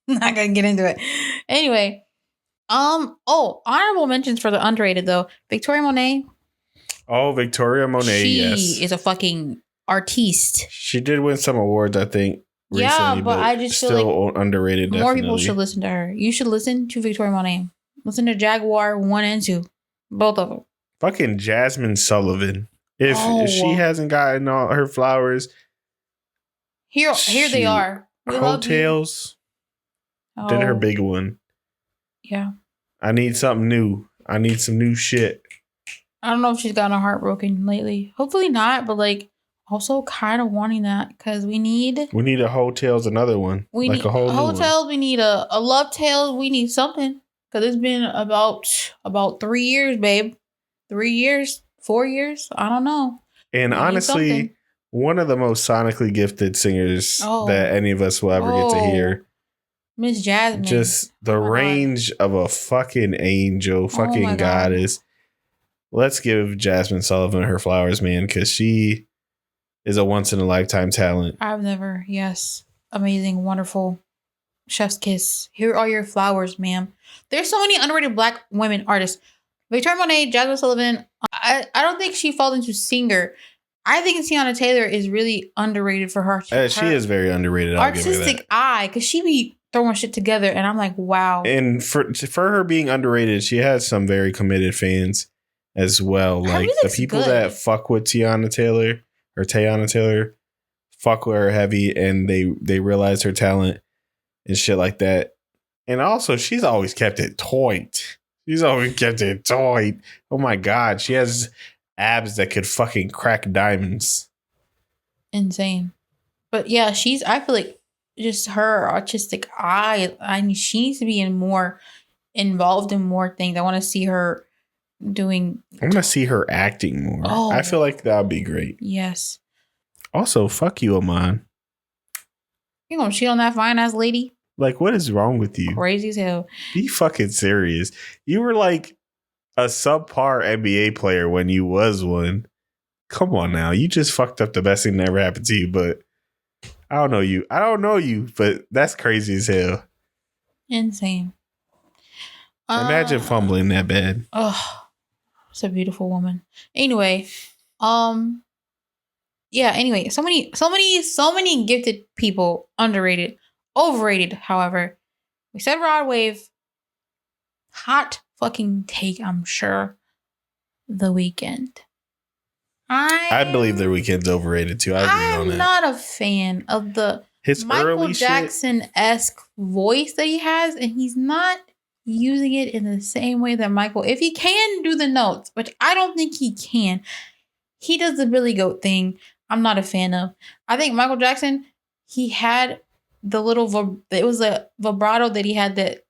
gonna get into it. Anyway. Honorable mentions for the underrated though. Victoria Monet. Oh, Victoria Monet, She is a fucking artiste. She did win some awards, I think. Recently, yeah, but I just still feel like underrated. More people should listen to her. You should listen to Victoria Monet. Listen to Jaguar 1 and 2. Both of them. Fucking Jasmine Sullivan. If she hasn't gotten all her flowers. Here they are. Hotels did her big one. Yeah. I need something new. I need some new shit. I don't know if she's gotten her heart broken lately. Hopefully not, but like also kind of wanting that because we need a Hotels, another one. We like need a whole Hotels. We need a Love Tales. We need something because it's been about 3 years, babe. 3 years, 4 years. I don't know. And honestly, one of the most sonically gifted singers that any of us will ever get to hear. Miss Jasmine. Just the range of a fucking angel, fucking goddess. Let's give Jasmine Sullivan her flowers, man, because she is a once-in-a-lifetime talent. Yes. Amazing, wonderful. Chef's kiss. Here are your flowers, ma'am. There's so many underrated Black women artists. Victoria Monet, Jasmine Sullivan. I don't think she falls into singer. I think Tiana Taylor is really underrated for her. She is very underrated. Artistic eye, because she be throwing shit together, and I'm like, wow. And for her being underrated, she has some very committed fans as well. Like the people that fuck with Tiana Taylor, fuck with her heavy, and they realize her talent and shit like that. And also, she's always kept it tight. Oh my God, she has abs that could fucking crack diamonds. Insane. But yeah, I feel like just her artistic eye. I mean, she needs to be involved in more things. I want to see her doing. I want to see her acting more. Oh, I feel like that would be great. Yes. Also, fuck you, Aman. You gonna cheat on that fine ass lady? Like, what is wrong with you? Crazy as hell. Be fucking serious. You were like a subpar NBA player when you was one. Come on now. You just fucked up the best thing that ever happened to you, but I don't know you. I don't know you, but that's crazy as hell. Insane. Imagine fumbling that bad. Oh, it's a beautiful woman. Anyway, yeah, anyway, so many gifted people, underrated, overrated, however. We said Rod Wave. Hot fucking take, I'm sure. The Weeknd. I believe The Weeknd's overrated too. I agree on that. I'm not a fan of the His Michael early Jackson-esque voice that he has, and he's not using it in the same way that Michael, if he can do the notes, which I don't think he can, he does the Billy Goat thing. I'm not a fan of. I think Michael Jackson, he had the little, it was a vibrato that he had that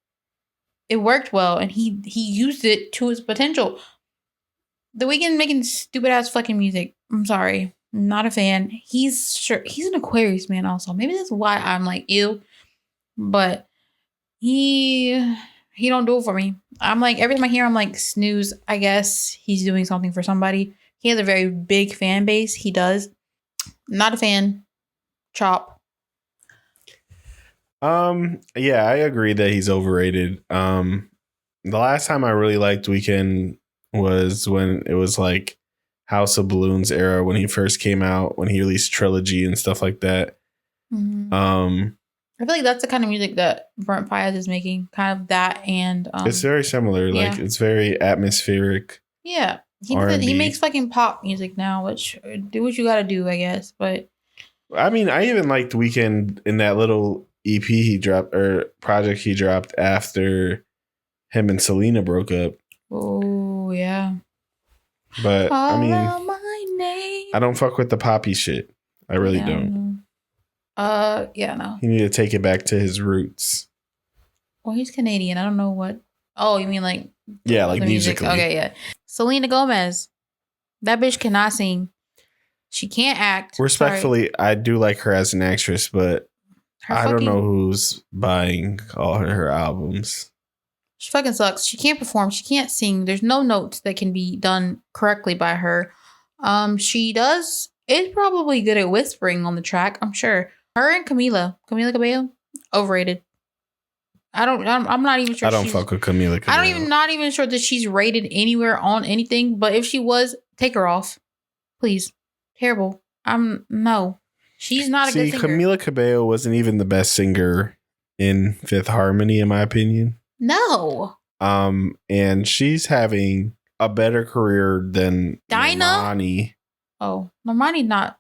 it worked well, and he used it to his potential. The Weeknd making stupid ass fucking music. I'm sorry. Not a fan. He's an Aquarius man also. Maybe that's why I'm like, ew. But he don't do it for me. I'm like, every time I hear him, like, snooze. I guess he's doing something for somebody. He has a very big fan base. He does. Not a fan. Chop. Yeah, I agree that he's overrated. The last time I really liked Weeknd was when it was like House of Balloons era, when he first came out, when he released Trilogy and stuff like that. Mm-hmm. I feel like that's the kind of music that Brent Fayez is making. Kind of that, and it's very similar. Yeah. Like, it's very atmospheric. Yeah. R&B. He makes fucking pop music now, which do what you gotta do, I guess. But I mean, I even liked Weeknd in that little EP he dropped, or project he dropped after him and Selena broke up. oh yeah. But I mean, my name. I don't fuck with the poppy shit. I really don't. Yeah, no. He need to take it back to his roots. Well, he's Canadian. I don't know what. Oh, you mean like? Yeah, like the music. musically. Okay, yeah. Selena Gomez. That bitch cannot sing. She can't act. Respectfully, Sorry. I do like her as an actress, but I don't know who's buying all her albums. She fucking sucks. She can't perform. She can't sing. There's no notes that can be done correctly by her. She is probably good at whispering on the track, I'm sure. Her and Camila Cabello, overrated. I'm not even sure. I don't fuck with Camila Cabello. Not even sure that she's rated anywhere on anything, but if she was, take her off. Please. Terrible. No. She's not a good singer. Camila Cabello wasn't even the best singer in Fifth Harmony, in my opinion. No. And she's having a better career than Dinah. Normani. Oh, Normani not.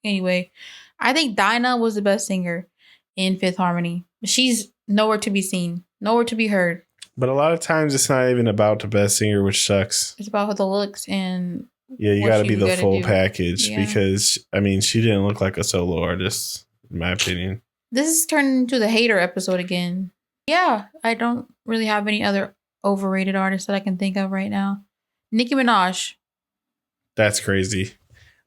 Anyway, I think Dinah was the best singer in Fifth Harmony. She's nowhere to be seen, nowhere to be heard. But a lot of times it's not even about the best singer, which sucks. It's about the looks and you got to be the full package, because I mean, she didn't look like a solo artist, in my opinion. This is turning into the hater episode again. Yeah, I don't really have any other overrated artists that I can think of right now. Nicki Minaj. That's crazy.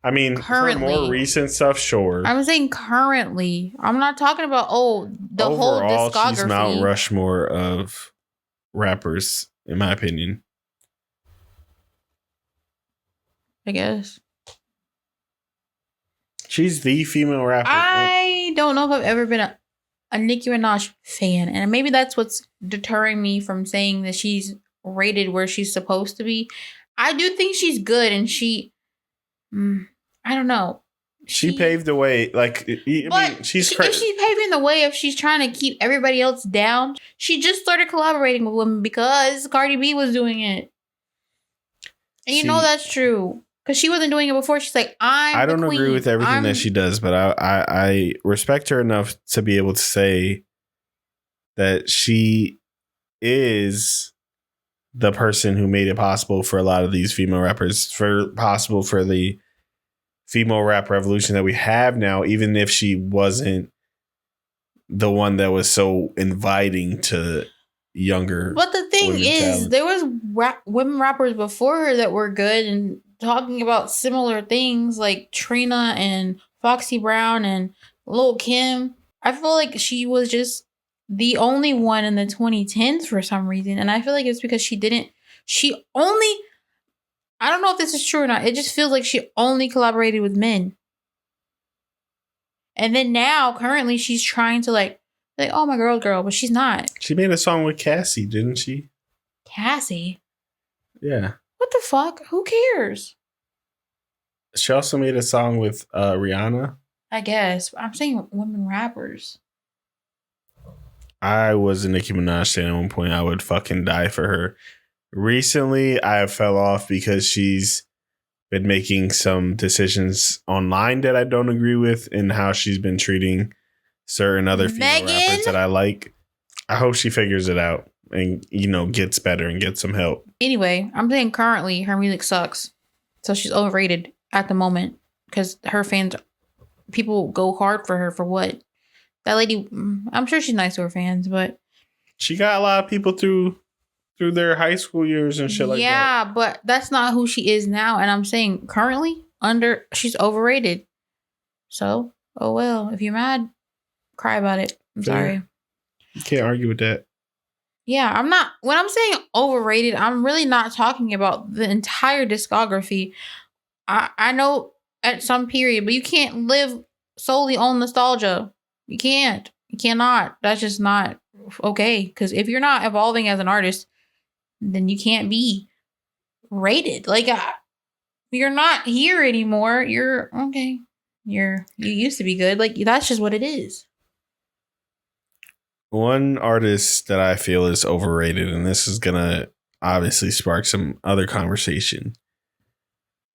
I mean, currently, for more recent stuff, sure. I'm saying currently. I'm not talking about the overall, whole discography. She's Mount Rushmore of rappers, in my opinion. I guess. She's the female rapper. I don't know if I've ever been a Nicki Minaj fan, and maybe that's what's deterring me from saying that she's rated where she's supposed to be. I do think she's good, and I don't know. She paved the way. Like, I mean, if she's paving the way, if she's trying to keep everybody else down, she just started collaborating with women because Cardi B was doing it. And you know that's true. Because she wasn't doing it before. She's like, I don't agree with everything that she does, but I respect her enough to be able to say that she is the person who made it possible for a lot of these female rappers, possible for the female rap revolution that we have now, even if she wasn't the one that was so inviting to younger. But the thing is, there was women rappers before her that were good and talking about similar things, like Trina and Foxy Brown and Lil' Kim. I feel like she was just the only one in the 2010s for some reason. And I feel like it's because I don't know if this is true or not. It just feels like she only collaborated with men. And then now, currently, she's trying to like, oh, my girl, but she's not. She made a song with Cassie, didn't she? Cassie? Yeah. What the fuck? Who cares? She also made a song with Rihanna. I guess. I'm saying women rappers. I was a Nicki Minaj fan at one point. I would fucking die for her. Recently, I fell off because she's been making some decisions online that I don't agree with and how she's been treating certain other female rappers that I like. I hope she figures it out and, gets better and gets some help. Anyway, I'm saying currently her music sucks. So she's overrated at the moment because her fans, people go hard for her for what? That lady, I'm sure she's nice to her fans, but she got a lot of people through their high school years and shit like that. Yeah, but that's not who she is now. And I'm saying currently she's overrated. So, oh well, if you're mad, cry about it. I'm sorry. You can't argue with that. Yeah, I'm not. When I'm saying overrated, I'm really not talking about the entire discography. I know at some period, but you can't live solely on nostalgia. You can't. You cannot. That's just not okay. Because if you're not evolving as an artist, then you can't be rated. Like, you're not here anymore. You're okay. You used to be good. Like, that's just what it is. One artist that I feel is overrated, and this is gonna obviously spark some other conversation,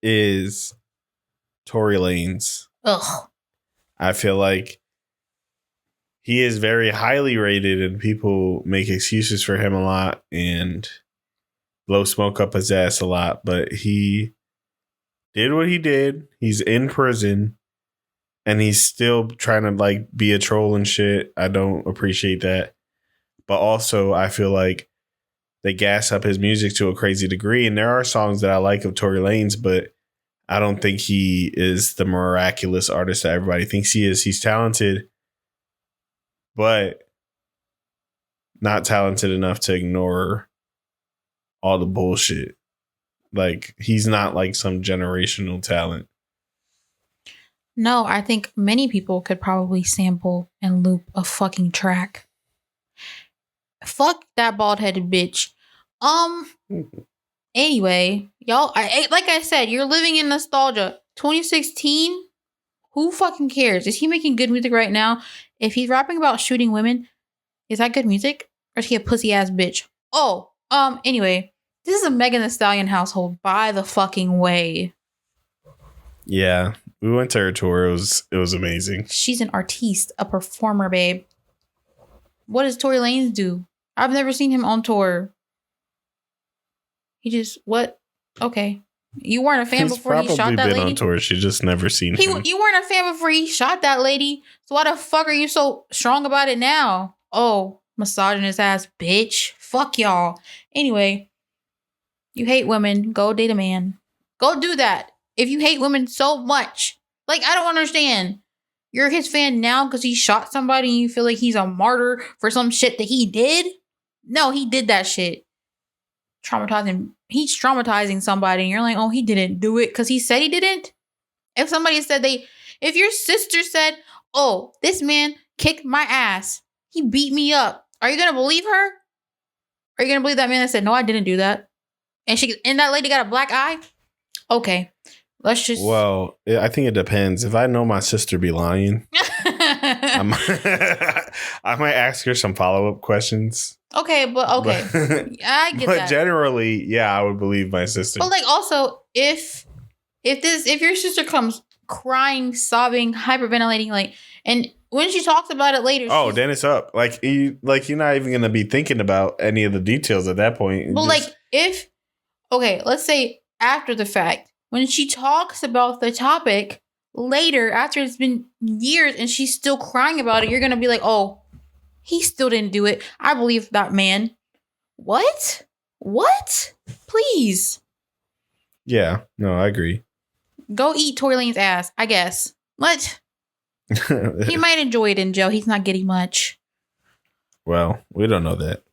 is Tory Lanez. Ugh. I feel like he is very highly rated, and people make excuses for him a lot and blow smoke up his ass a lot. But he did what he did. He's in prison. And he's still trying to like be a troll and shit. I don't appreciate that. But also, I feel like they gas up his music to a crazy degree. And there are songs that I like of Tory Lanez, but I don't think he is the miraculous artist that everybody thinks he is. He's talented, but not talented enough to ignore all the bullshit. Like, he's not like some generational talent. No, I think many people could probably sample and loop a fucking track. Fuck that bald-headed bitch. Anyway, y'all, like I said, you're living in nostalgia. 2016, who fucking cares? Is he making good music right now? If he's rapping about shooting women, is that good music? Or is he a pussy-ass bitch? Anyway, this is a Megan Thee Stallion household, by the fucking way. Yeah. We went to her tour. It was amazing. She's an artiste, a performer, babe. What does Tory Lanez do? I've never seen him on tour. He just, what? Okay. You weren't a fan before he shot that lady? He's probably been on tour. She just never seen him. You weren't a fan before he shot that lady. So why the fuck are you so strong about it now? Oh, misogynist ass bitch. Fuck y'all. Anyway, you hate women. Go date a man. Go do that. If you hate women so much, like, I don't understand. You're his fan now because he shot somebody and you feel like he's a martyr for some shit that he did? No, he did that shit. He's traumatizing somebody and you're like, oh, he didn't do it because he said he didn't? If your sister said, oh, this man kicked my ass, he beat me up, are you going to believe her? Are you going to believe that man that said, no, I didn't do that? And that lady got a black eye? Okay. Let's just. Well, I think it depends. If I know my sister be lying, I might ask her some follow-up questions. Okay, but okay. I get that. But generally, yeah, I would believe my sister. But like also, if your sister comes crying, sobbing, hyperventilating, like, and when she talks about it later, then it's up. Like you're not even gonna be thinking about any of the details at that point. But let's say after the fact. When she talks about the topic later, after it's been years and she's still crying about it, you're going to be like, oh, he still didn't do it. I believe that man. What? Please. Yeah, no, I agree. Go eat Tory Lanez's ass, I guess. What? He might enjoy it in jail. He's not getting much. Well, we don't know that.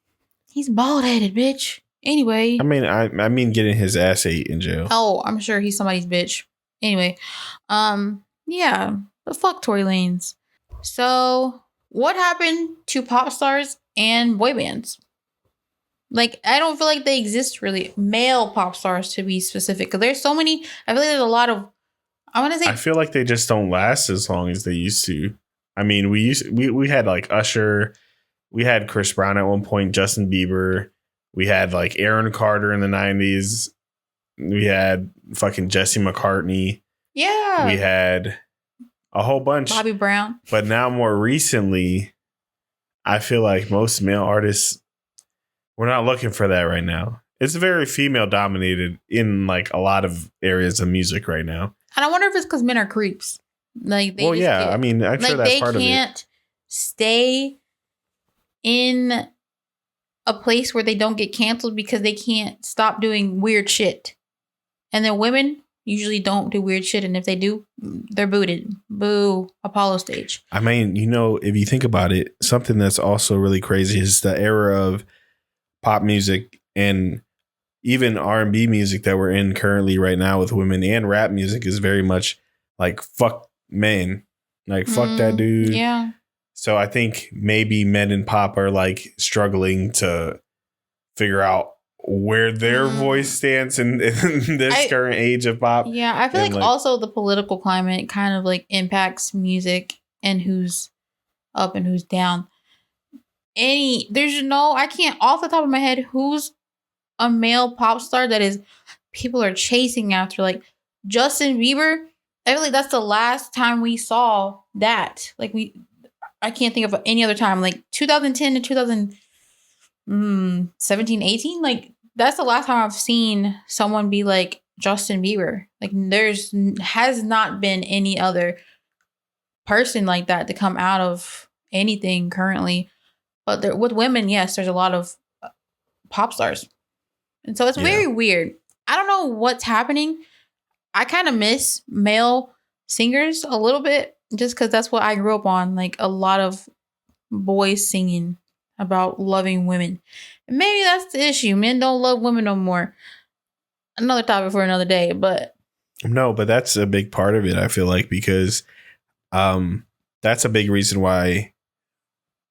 He's bald-headed, bitch. Anyway. I mean getting his ass ate in jail. Oh, I'm sure he's somebody's bitch. Anyway. Yeah. But fuck Tory Lanez. So, what happened to pop stars and boy bands? Like, I don't feel like they exist really. Male pop stars, to be specific. Because there's so many. I feel like there's a lot of. I want to I say. feel like they just don't last as long as they used to. I mean, we had like Usher, we had Chris Brown at one point, Justin Bieber, we had like Aaron Carter in the 90s, we had fucking Jesse McCartney, Yeah. we had a whole bunch. Bobby Brown. But now more recently, I feel like most male artists, we're not looking for that right now. It's very female dominated in like a lot of areas of music right now. And I wonder if it's because men are creeps. Like, they Well, just yeah, get, I mean, I'm sure like, that's they part of it. can't stay in a place where they don't get canceled because they can't stop doing weird shit. And then women usually don't do weird shit. And if they do, they're booted. Boo. Apollo stage. I mean, you know, if you think about it, something that's also really crazy is the era of pop music and even R&B music that we're in currently right now with women, and rap music is very much like fuck men, like fuck that dude. Yeah. So I think maybe men in pop are like struggling to figure out where their voice stands in this current age of pop. Yeah, I feel And, like also the political climate kind of like impacts music and who's up and who's down. I can't off the top of my head who's a male pop star that is people are chasing after. Like Justin Bieber, I feel like that's the last time we saw that. Like I can't think of any other time. Like 2010 to 2017, 18. Like that's the last time I've seen someone be like Justin Bieber. Like has not been any other person like that to come out of anything currently. But with women, yes, there's a lot of pop stars. And so it's very weird. I don't know what's happening. I kind of miss male singers a little bit just because that's what I grew up on. Like a lot of boys singing about loving women. And maybe that's the issue. Men don't love women no more. Another topic for another day, but. No, but that's a big part of it, I feel like, because that's a big reason why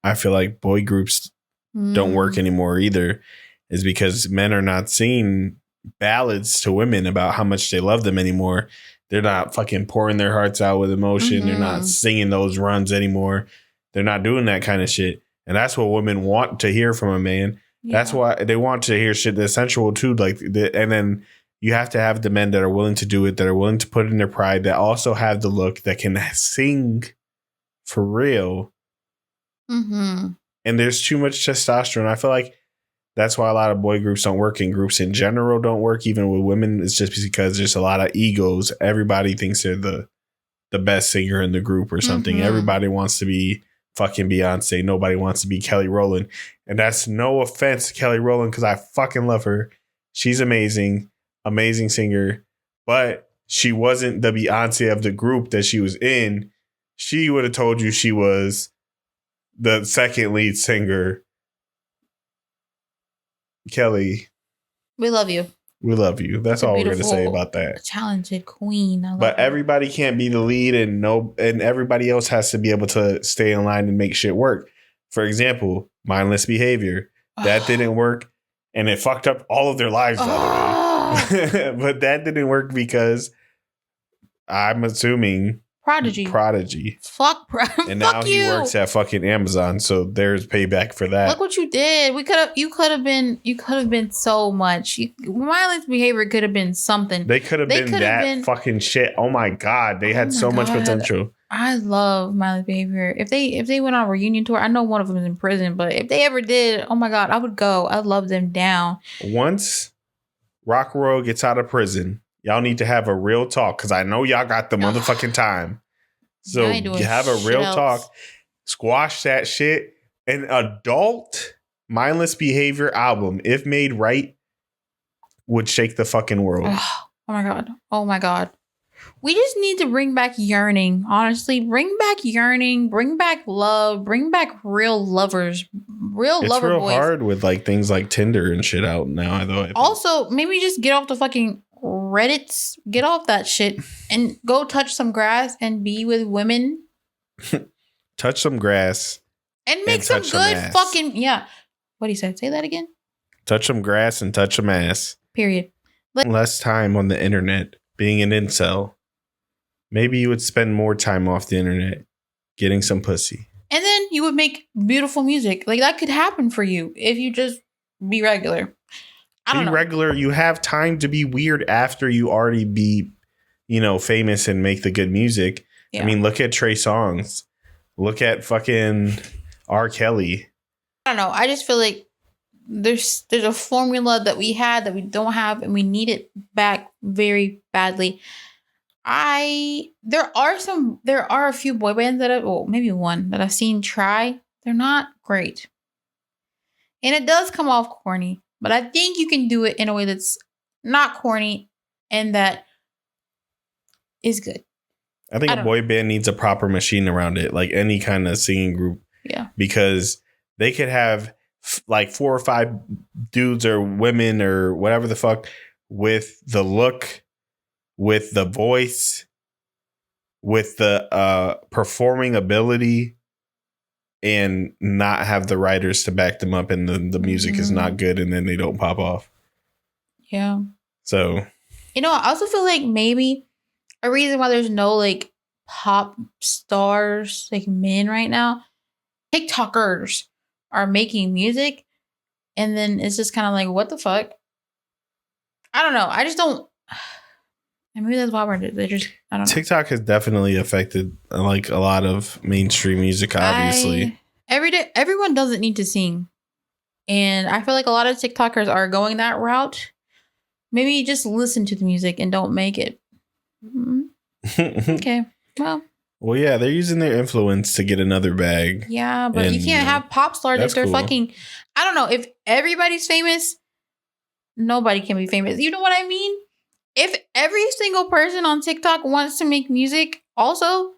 I feel like boy groups don't work anymore either, is because men are not singing ballads to women about how much they love them anymore. They're not fucking pouring their hearts out with emotion. They're not singing those runs anymore. They're not doing that kind of shit. And that's what women want to hear from a man. Yeah. That's why they want to hear shit that's sensual too. And then you have to have the men that are willing to do it, that are willing to put in their pride, that also have the look, that can sing for real. And there's too much testosterone. I feel like that's why a lot of boy groups don't work, and groups in general don't work. Even with women, it's just because there's a lot of egos. Everybody thinks they're the best singer in the group or something. Everybody wants to be fucking Beyonce. Nobody wants to be Kelly Rowland. And that's no offense to Kelly Rowland, because I fucking love her. She's amazing. Amazing singer. But she wasn't the Beyonce of the group that she was in. She would have told you she was the second lead singer. Kelly, we love you. We love you. That's all we're going to say about that. Talented queen. But everybody can't be the lead, and everybody else has to be able to stay in line and make shit work. For example, mindless behavior. That didn't work, and it fucked up all of their lives, by the way. But that didn't work because I'm assuming Prodigy. Fuck and now he works at fucking Amazon, so there's payback for that. Look what you did. You could have been so much. Mindless behavior could have been something. They could have been fucking shit. Oh my god, they had so much potential. I love mindless behavior. If they went on a reunion tour, I know one of them is in prison, but if they ever did, oh my god, I would go. I'd love them down. Once Rock Royal gets out of prison, y'all need to have a real talk, because I know y'all got the motherfucking time. So you have a real talk, squash that shit. An adult mindless behavior album, if made right, would shake the fucking world. Oh my god. We just need to bring back yearning. Honestly, bring back yearning, bring back love, bring back real lovers, real lover boys. It's real hard with like things like Tinder and shit out now. Also, maybe just get off the fucking Reddits, get off that shit and go touch some grass and be with women. touch some grass and make some touch some good ass. fucking What he said? Say that again. Touch some grass and touch some ass. Period. Less time on the internet. Being an incel. Maybe you would spend more time off the internet getting some pussy. And then you would make beautiful music. Like that could happen for you if you just be regular. I don't know. Regular. You have time to be weird after you already be, famous and make the good music. Yeah. I mean, look at Trey Songz. Look at fucking R. Kelly. I don't know. I just feel like there's a formula that we had that we don't have, and we need it back very badly. There are a few boy bands maybe one that I've seen try. They're not great. And it does come off corny, but I think you can do it in a way that's not corny and that is good. I think a boy band needs a proper machine around it, like any kind of singing group. Yeah. Because they could have like 4 or 5 dudes or women or whatever the fuck with the look, with the voice, with the performing ability, and not have the writers to back them up, and the music is not good, and then they don't pop off. Yeah. So, I also feel like maybe a reason why there's no like pop stars, like men right now, TikTokers are making music, and then it's just kind of like, what the fuck? I don't know. I just don't. Maybe that's why they're just, I don't know. TikTok has definitely affected like a lot of mainstream music, obviously. Everyone doesn't need to sing. And I feel like a lot of TikTokers are going that route. Maybe just listen to the music and don't make it. Okay. Well, yeah, they're using their influence to get another bag. Yeah, but you can't have pop stars if they're cool. fucking, I don't know, if everybody's famous, nobody can be famous. You know what I mean? If every single person on TikTok wants to make music also,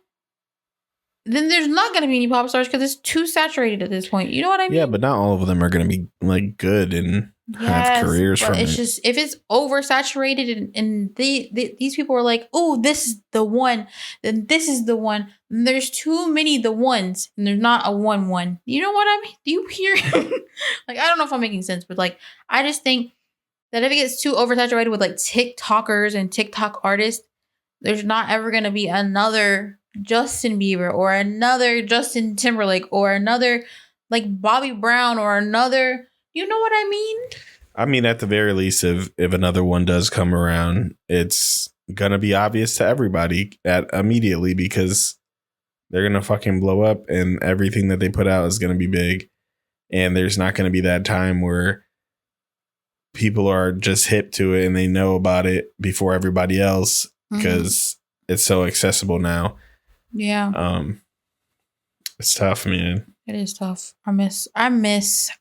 then there's not going to be any pop stars because it's too saturated at this point. You know what I mean? Yeah, but not all of them are going to be like good and have careers from it's it. Just if it's oversaturated and these people are like, oh, this is the one, then this is the one. And there's too many the ones, and there's not a one. You know what I mean? Do you hear? Like, I don't know if I'm making sense, but like, I just think that if it gets too oversaturated with like TikTokers and TikTok artists, there's not ever going to be another Justin Bieber or another Justin Timberlake or another like Bobby Brown or another, you know what I mean? I mean, at the very least, if another one does come around, it's going to be obvious to everybody immediately because they're going to fucking blow up and everything that they put out is going to be big. And there's not going to be that time where people are just hip to it and they know about it before everybody else because it's so accessible now. Yeah. It's tough, man. It is tough. I miss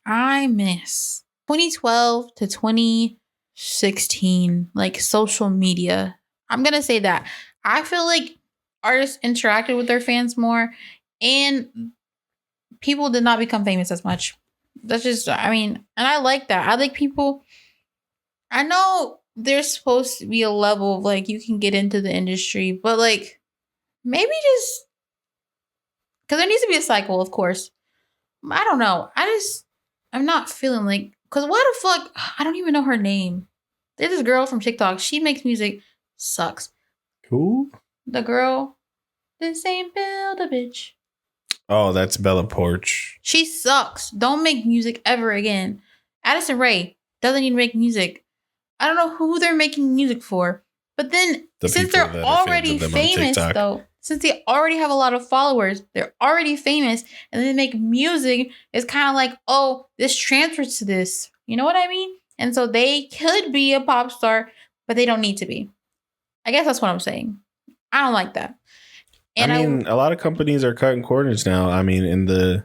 2012 to 2016, like social media. I'm going to say that. I feel like artists interacted with their fans more and people did not become famous as much. That's just, and I like that. I like people. I know there's supposed to be a level of like you can get into the industry, but like maybe just because there needs to be a cycle, of course. I don't know. I'm not feeling like, because why the fuck? I don't even know her name. There's this girl from TikTok. She makes music. Sucks. Who? The girl. This ain't build a bitch. Oh, that's Bella Porch. She sucks. Don't make music ever again. Addison Rae doesn't need to make music. I don't know who they're making music for. But then, since they're already famous, though, since they already have a lot of followers, they're already famous, and they make music, it's kind of like, oh, this transfers to this. You know what I mean? And so they could be a pop star, but they don't need to be. I guess that's what I'm saying. I don't like that. And a lot of companies are cutting corners now. I mean, in the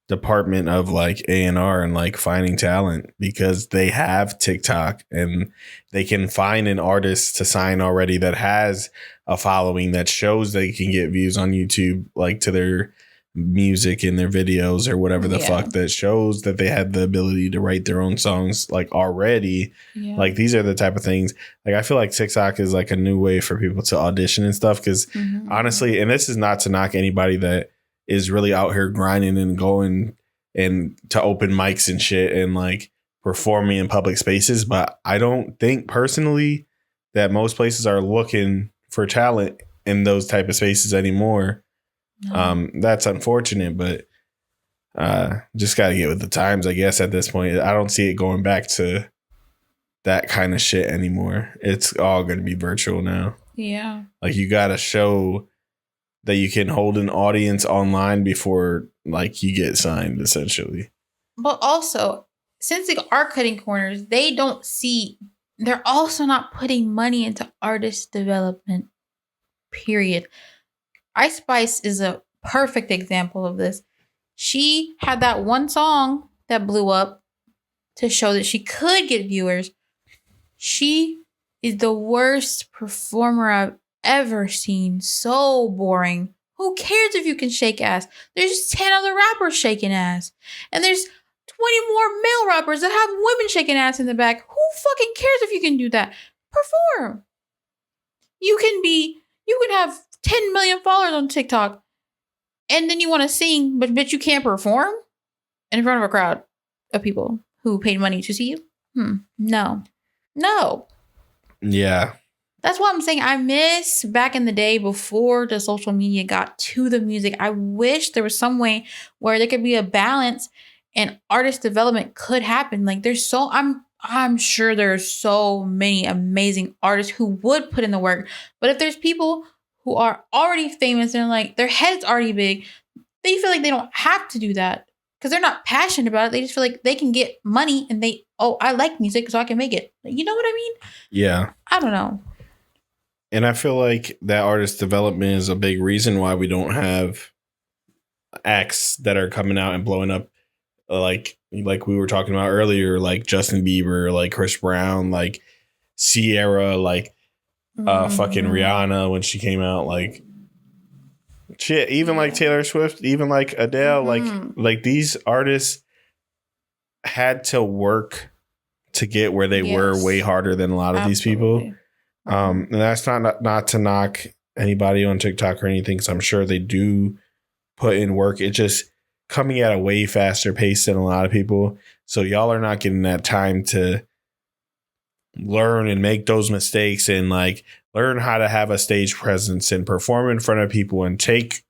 department of like A&R and like finding talent because they have TikTok and they can find an artist to sign already that has a following that shows they can get views on YouTube, like to their music and their videos or whatever the fuck, that shows that they had the ability to write their own songs like already. Yeah. Like these are the type of things, like I feel like TikTok is like a new way for people to audition and stuff because honestly, and this is not to knock anybody that is really out here grinding and going and to open mics and shit and like performing in public spaces. But I don't think personally that most places are looking for talent in those type of spaces anymore. No. That's unfortunate, but just got to get with the times, I guess, at this point. I don't see it going back to that kind of shit anymore. It's all going to be virtual now. Yeah. Like, you got to show that you can hold an audience online before like you get signed, essentially. But also, since they are cutting corners, they're also not putting money into artist development, period. Ice Spice is a perfect example of this. She had that one song that blew up to show that she could get viewers. She is the worst performer I've ever seen. So boring. Who cares if you can shake ass? There's 10 other rappers shaking ass. And there's 20 more male rappers that have women shaking ass in the back. Who fucking cares if you can do that? Perform. You can have 10 million followers on TikTok. And then you want to sing, but you can't perform in front of a crowd of people who paid money to see you? No. Yeah. That's why I'm saying I miss back in the day before the social media got to the music. I wish there was some way where there could be a balance and artist development could happen. Like I'm sure there's so many amazing artists who would put in the work. But if there's people who are already famous and like their head's already big, they feel like they don't have to do that because they're not passionate about it. They just feel like they can get money and I like music, so I can make it. You know what I mean? Yeah. I don't know. And I feel like that artist development is a big reason why we don't have acts that are coming out and blowing up like we were talking about earlier, like Justin Bieber, like Chris Brown, like Sierra, like fucking Rihanna when she came out, like shit, even like Taylor Swift, even like Adele, like these artists had to work to get where they were way harder than a lot of these people. And that's not to knock anybody on TikTok or anything, because I'm sure they do put in work. It's just coming at a way faster pace than a lot of people. So y'all are not getting that time to learn and make those mistakes and like learn how to have a stage presence and perform in front of people and take,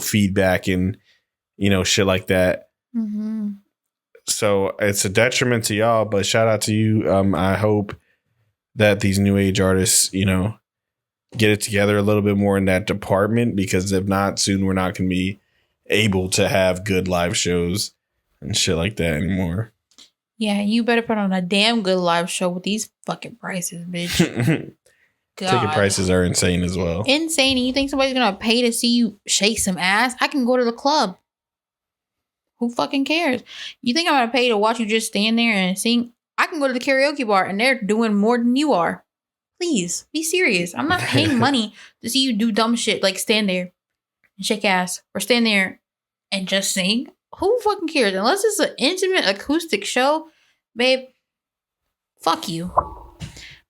feedback and, shit like that. Mm-hmm. So it's a detriment to y'all, but shout out to you. I hope that these new age artists, get it together a little bit more in that department, because if not, soon we're not going to be able to have good live shows and shit like that anymore. Yeah, you better put on a damn good live show with these fucking prices, bitch. Ticket prices are insane as well. Insane. And you think somebody's going to pay to see you shake some ass? I can go to the club. Who fucking cares? You think I'm going to pay to watch you just stand there and sing? I can go to the karaoke bar and they're doing more than you are. Please, be serious. I'm not paying money to see you do dumb shit like stand there and shake ass or stand there and just sing. Who fucking cares? Unless it's an intimate acoustic show, babe, fuck you.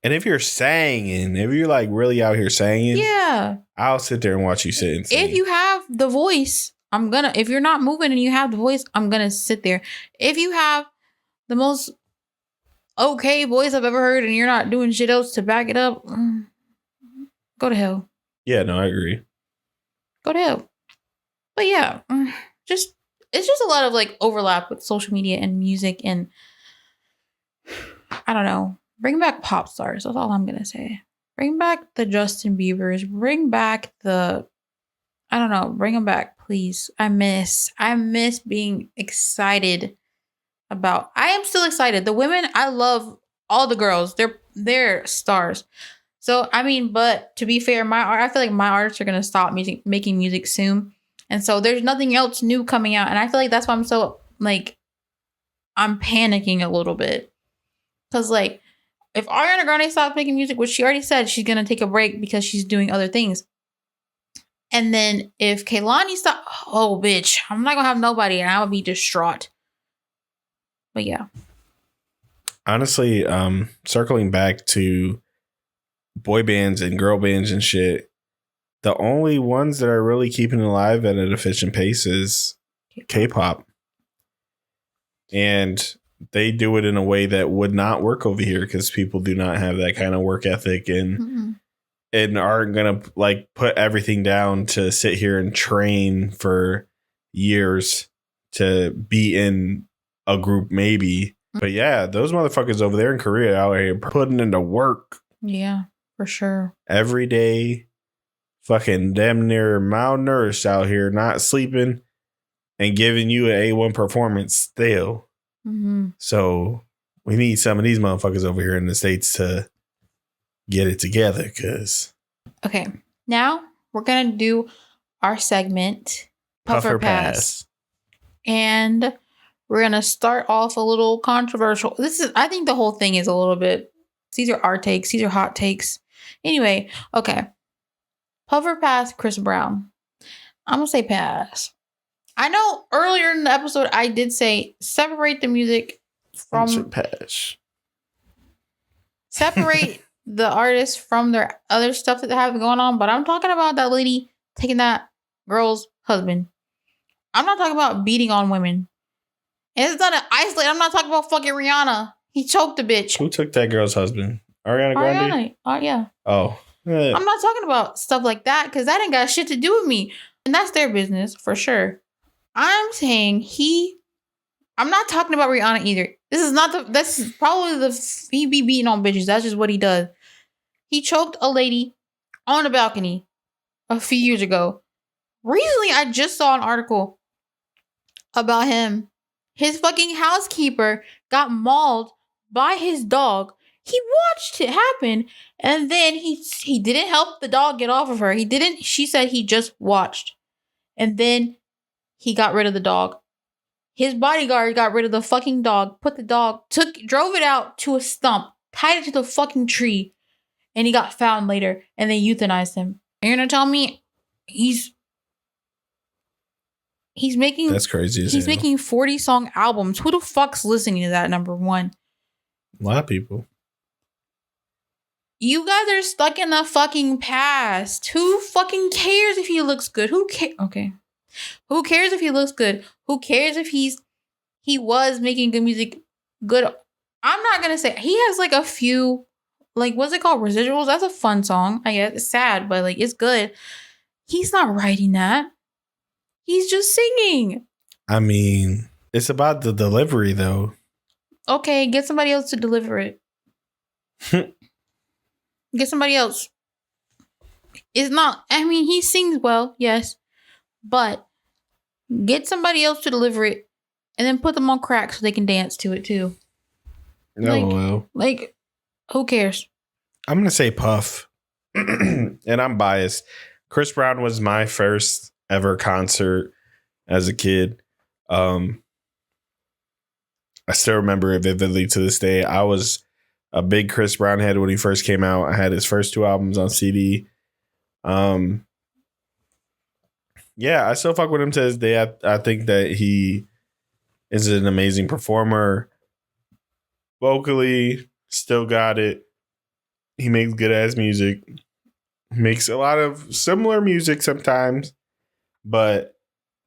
And if you're singing, if you're like really out here singing, yeah, I'll sit there and watch you sit and sing. If you have the voice, if you're not moving and you have the voice, I'm gonna sit there. If you have the most okay voice I've ever heard and you're not doing shit else to back it up, go to hell. Yeah, no, I agree. Go to hell. But yeah, it's just a lot of like overlap with social media and music, and I don't know. Bring back pop stars. That's all I'm gonna say. Bring back the Justin Biebers. Bring back bring them back, please. I miss being excited about. I am still excited. The women, I love all the girls. They're stars. So but to be fair, I feel like my artists are gonna stop making music soon. And so there's nothing else new coming out. And I feel like that's why I'm so I'm panicking a little bit. Cause if Ariana Grande stops making music, which she already said she's gonna take a break because she's doing other things. And then if Kehlani stops, oh bitch, I'm not gonna have nobody and I would be distraught. But yeah. Honestly, circling back to boy bands and girl bands and shit, The only ones that are really keeping it alive at an efficient pace is K-pop. And they do it in a way that would not work over here because people do not have that kind of work ethic and aren't going to like put everything down to sit here and train for years to be in a group maybe. But yeah, those motherfuckers over there in Korea out here putting into work. Yeah, for sure. Every day. Fucking damn near malnourished out here, not sleeping and giving you an A1 performance still. So we need some of these motherfuckers over here in the States to get it together. Okay, now we're going to do our segment, Puffer Pass. And we're going to start off a little controversial. I think the whole thing is a little bit, these are our takes. These are hot takes. Anyway, okay. Puffer pass, Chris Brown. I'm going to say pass. I know earlier in the episode, I did say separate the music from... Pass. Separate the artists from their other stuff that they have going on. But I'm talking about that lady taking that girl's husband. I'm not talking about beating on women. And it's not an isolate. I'm not talking about fucking Rihanna. He choked the bitch. Who took that girl's husband? Ariana Grande? Yeah. Oh. I'm not talking about stuff like that because that ain't got shit to do with me. And that's their business for sure. I'm saying I'm not talking about Rihanna either. That's probably he be beating on bitches. That's just what he does. He choked a lady on a balcony a few years ago. Recently, I just saw an article about him. His fucking housekeeper got mauled by his dog. He watched it happen, and then he didn't help the dog get off of her. He didn't. She said he just watched, and then he got rid of the dog. His bodyguard got rid of the fucking dog. Drove it out to a stump, tied it to the fucking tree, and he got found later, and they euthanized him. You're gonna tell me he's making that's crazy. He's making 40-song albums. Who the fuck's listening to that? Number one, a lot of people. You guys are stuck in the fucking past. Who fucking cares if he looks good? Who cares? Okay. Who cares if he looks good? Who cares if he was making good music good? I'm not going to say. He has like a few, like, what's it called? Residuals? That's a fun song. I guess it's sad, but like, it's good. He's not writing that. He's just singing. I mean, it's about the delivery though. Okay, get somebody else to deliver it. Get somebody else. It's not, I mean, he sings well, yes. But get somebody else to deliver it and then put them on crack so they can dance to it too. Like, who cares? I'm going to say Puff. And I'm biased. Chris Brown was my first ever concert as a kid. I still remember it vividly to this day. I was a big Chris Brown head when he first came out. I had his first 2 albums on CD. Yeah, I still fuck with him to this day. I think that he is an amazing performer. Vocally, still got it. He makes good ass music. Makes a lot of similar music sometimes. But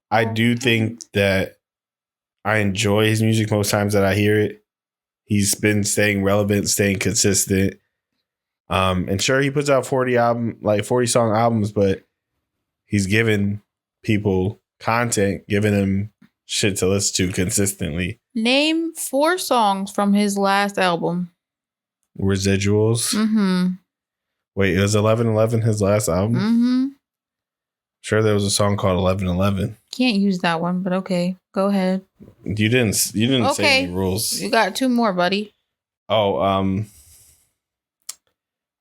I do think that I enjoy his music most times that I hear it. He's been staying relevant, staying consistent. And sure, he puts out 40 song albums, but he's giving people content, giving them shit to listen to consistently. Name 4 songs from his last album. Residuals. Mm-hmm. Wait, it was 1111 his last album? Mm-hmm. Sure, there was a song called 1111. Can't use that one, but okay, go ahead. You didn't say any rules. You got 2 more, buddy. Oh,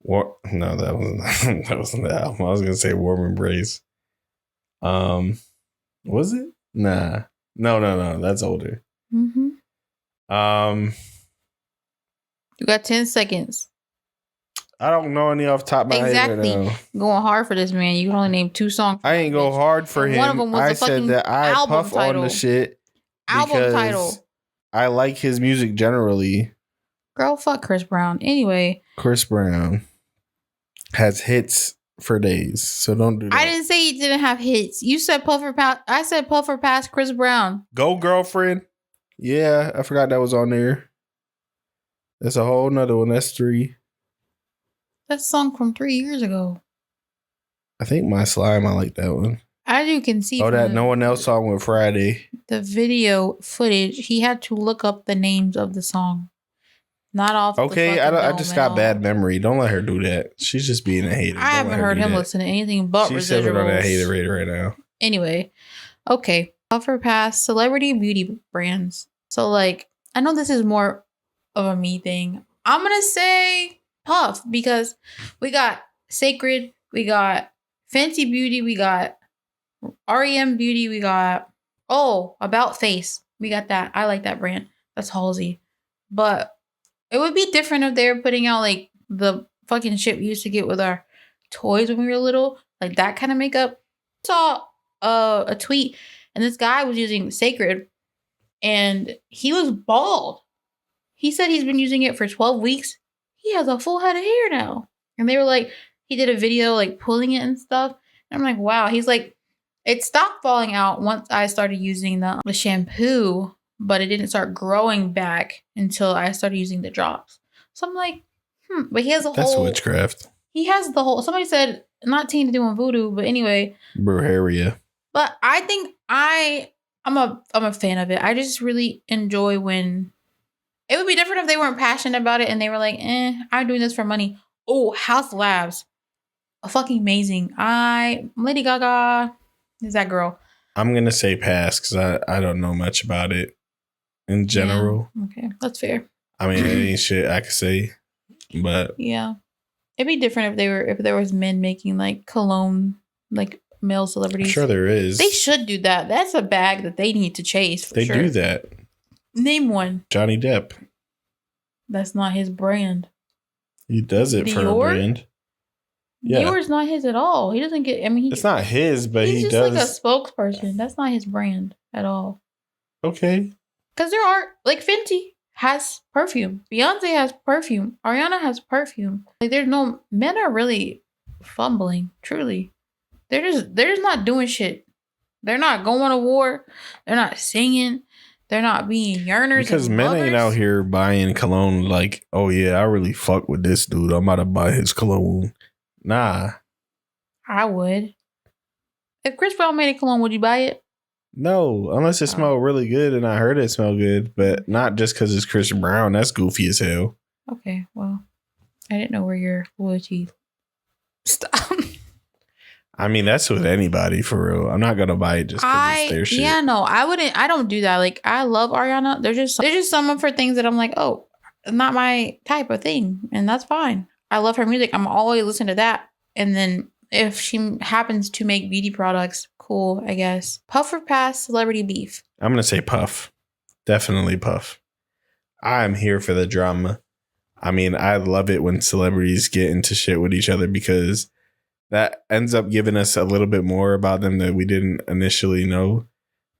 no, that wasn't the album. I was gonna say Warm Embrace. Was it? Nah. No, that's older. Mm-hmm. You got 10 seconds. I don't know any off the top of my head. Exactly. Right now. Going hard for this man. You can only name 2 songs. I ain't go hard for him. One of them was I said that I puff title. on the shit. Album title. I like his music generally. Girl, fuck Chris Brown. Anyway. Chris Brown has hits for days. So don't do that. I didn't say he didn't have hits. You said Puffer Pass. I said Puffer Pass Chris Brown. Go Girlfriend. Yeah, I forgot that was on there. That's a whole nother one. That's 3. That song from 3 years ago. I think My Slime, I like that one. As you can see, Oh, that No One Else song with Friday. The video footage, he had to look up the names of the song. Not off. Okay, I just got bad memory. Don't let her do that. She's just being a hater. I haven't heard him listen to anything but She's residuals. sipping on that hater rate right now. Anyway, okay. Puffer Pass celebrity beauty brands. So like, I know this is more of a me thing. I'm gonna say Puff because we got Sacred, we got Fancy Beauty, we got REM Beauty, we got About Face. We got that. I like that brand. That's Halsey. But it would be different if they were putting out like the fucking shit we used to get with our toys when we were little, like that kind of makeup. I saw a tweet and this guy was using Sacred and he was bald. He said he's been using it for 12 weeks. He has a full head of hair now. And they were like, he did a video like pulling it and stuff. And I'm like, wow. He's like, it stopped falling out once I started using the shampoo, but it didn't start growing back until I started using the drops. So I'm like, but he has a That's whole... That's witchcraft. He has the whole... Somebody said, not Tina doing voodoo, but anyway. Brujeria. But I think I'm a fan of it. I just really enjoy when... It would be different if they weren't passionate about it and they were like, I'm doing this for money. Oh, House Labs. Fucking amazing. Lady Gaga is that girl. I'm going to say pass because I don't know much about it in general. Yeah. Okay, that's fair. I mean, it ain't shit I could say, but... Yeah. It'd be different if there was men making like cologne, like male celebrities. I'm sure there is. They should do that. That's a bag that they need to chase. They do that. Name one. Johnny Depp. That's not his brand. He does it for a brand. Yeah. Dior's not his at all. He doesn't get... I mean, it's not his, but he does. He's just like a spokesperson. That's not his brand at all. Okay. Because there are... Like, Fenty has perfume. Beyoncé has perfume. Ariana has perfume. Like, there's no... Men are really fumbling. Truly. They're just not doing shit. They're not going to war. They're not singing. They're not being yearners. Because men ain't out here buying cologne like, oh yeah, I really fuck with this dude. I'm about to buy his cologne. Nah. I would. If Chris Brown made a cologne, would you buy it? No, unless it smelled really good and I heard it smelled good, but not just because it's Chris Brown. That's goofy as hell. Okay, well, I didn't know where your loyalty stopped. I mean, that's with anybody for real. I'm not gonna buy it just because it's their shit. Yeah, no, I wouldn't. I don't do that. Like, I love Ariana. There's just someone for things that I'm like, oh, not my type of thing, and that's fine. I love her music. I'm always listening to that. And then if she happens to make beauty products, cool, I guess. Puff or pass celebrity beef? I'm gonna say Puff. Definitely Puff. I'm here for the drama. I mean, I love it when celebrities get into shit with each other because that ends up giving us a little bit more about them that we didn't initially know,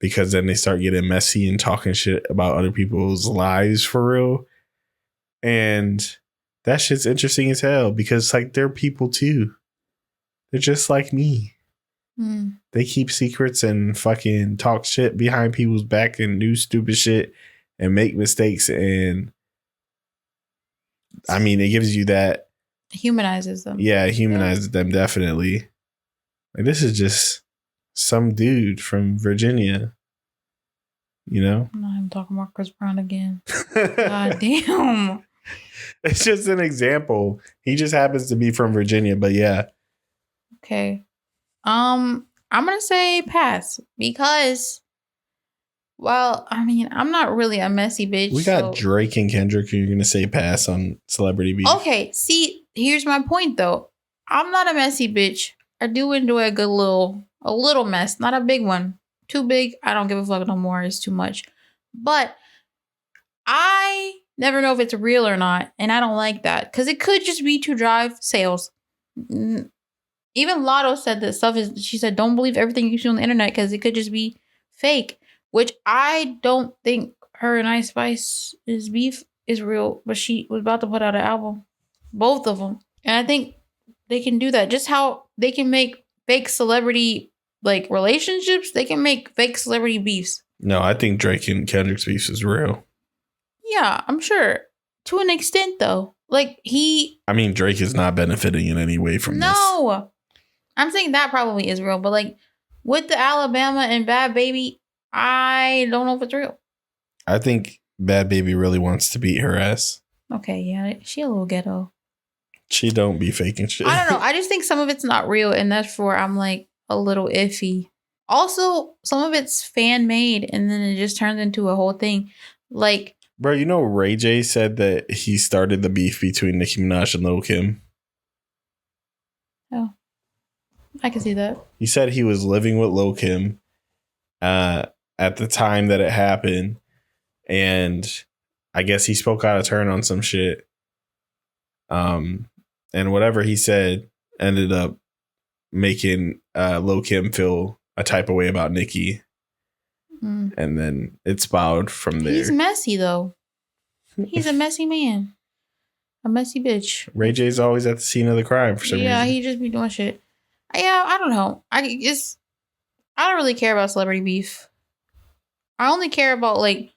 because then they start getting messy and talking shit about other people's lives for real. And that shit's interesting as hell because like they're people too. They're just like me. They keep secrets and fucking talk shit behind people's back and do stupid shit and make mistakes. And I mean, it gives you that. Humanizes them. Yeah, it humanizes them, definitely. Like, this is just some dude from Virginia, you know? I'm talking about Chris Brown again. God damn. It's just an example. He just happens to be from Virginia, but yeah. Okay. I'm gonna say pass because, well, I mean, I'm not really a messy bitch. We got Drake and Kendrick. You're gonna say pass on celebrity beef. Okay, see, here's my point though. I'm not a messy bitch. I do enjoy a little mess, not a big one. Too big, I don't give a fuck no more. It's too much. But I never know if it's real or not, and I don't like that because it could just be to drive sales. Even Lotto said that stuff is. She said, "Don't believe everything you see on the internet because it could just be fake." Which I don't think her and Ice Spice is beef is real, but she was about to put out an album, both of them, and I think they can do that. Just how they can make fake celebrity like relationships, they can make fake celebrity beefs. No, I think Drake and Kendrick's beef is real. Yeah, I'm sure. To an extent, though. Like, I mean, Drake is not benefiting in any way from this. No! I'm saying that probably is real, but like, with the Alabama and Bad Baby, I don't know if it's real. I think Bad Baby really wants to beat her ass. Okay, yeah, she a little ghetto. She don't be faking shit. I don't know. I just think some of it's not real, and that's where I'm like a little iffy. Also, some of it's fan made, and then it just turns into a whole thing. Like, bro, you know Ray J said that he started the beef between Nicki Minaj and Lil Kim. Oh, I can see that. He said he was living with Lil Kim at the time that it happened, and I guess he spoke out of turn on some shit. And whatever he said ended up making Lil Kim feel a type of way about Nicki. Mm. And then it spiraled from there. He's messy, though. He's a messy man. A messy bitch. Ray J's always at the scene of the crime for some reason. Yeah, he just be doing shit. Yeah, I don't know. I don't really care about celebrity beef. I only care about, like,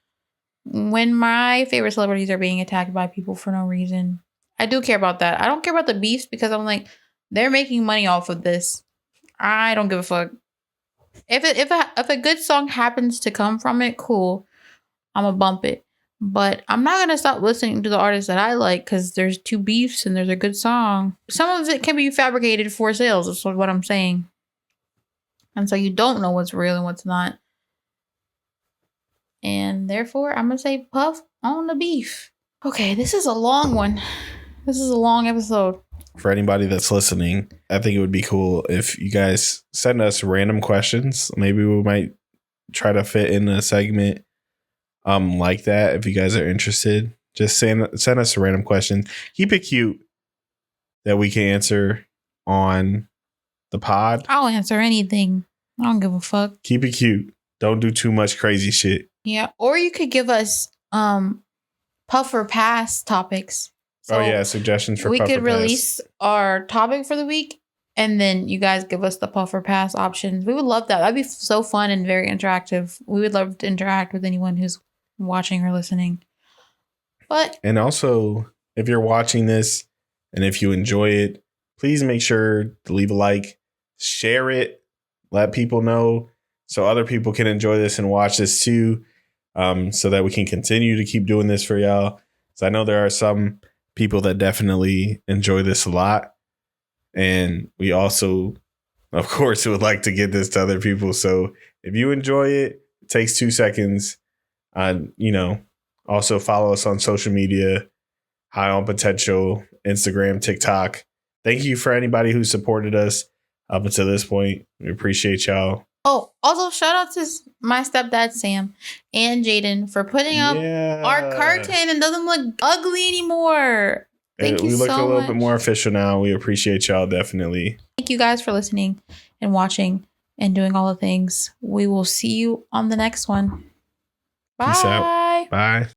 when my favorite celebrities are being attacked by people for no reason. I do care about that. I don't care about the beefs because I'm like, they're making money off of this. I don't give a fuck. If a good song happens to come from it, cool. I'm gonna bump it. But I'm not gonna stop listening to the artists that I like because there's two beefs and there's a good song. Some of it can be fabricated for sales. That's what I'm saying. And so you don't know what's real and what's not. And therefore, I'm gonna say puff on the beef. Okay, this is a long one. This is a long episode. For anybody that's listening, I think it would be cool if you guys send us random questions. Maybe we might try to fit in a segment like that if you guys are interested. Just send us a random question. Keep it cute that we can answer on the pod. I'll answer anything. I don't give a fuck. Keep it cute. Don't do too much crazy shit. Yeah. Or you could give us puff or pass topics. So suggestions for we puff could or pass. release our topic for the week and then you guys give us the puff or pass options. We would love that. That'd be so fun and very interactive. We would love to interact with anyone who's watching or listening. And also, if you're watching this and if you enjoy it, please make sure to leave a like, share it, let people know so other people can enjoy this and watch this too, so that we can continue to keep doing this for y'all. So I know there are some people that definitely enjoy this a lot. And we also, of course, would like to get this to other people. So if you enjoy it, it takes 2 seconds. Also follow us on social media, High on Potential, Instagram, TikTok. Thank you for anybody who supported us up until this point. We appreciate y'all. Oh, also shout out to my stepdad, Sam, and Jaden for putting up our curtain and doesn't look ugly anymore. Thank you so much. We look a little bit more official now. We appreciate y'all, definitely. Thank you guys for listening and watching and doing all the things. We will see you on the next one. Bye. Peace out. Bye.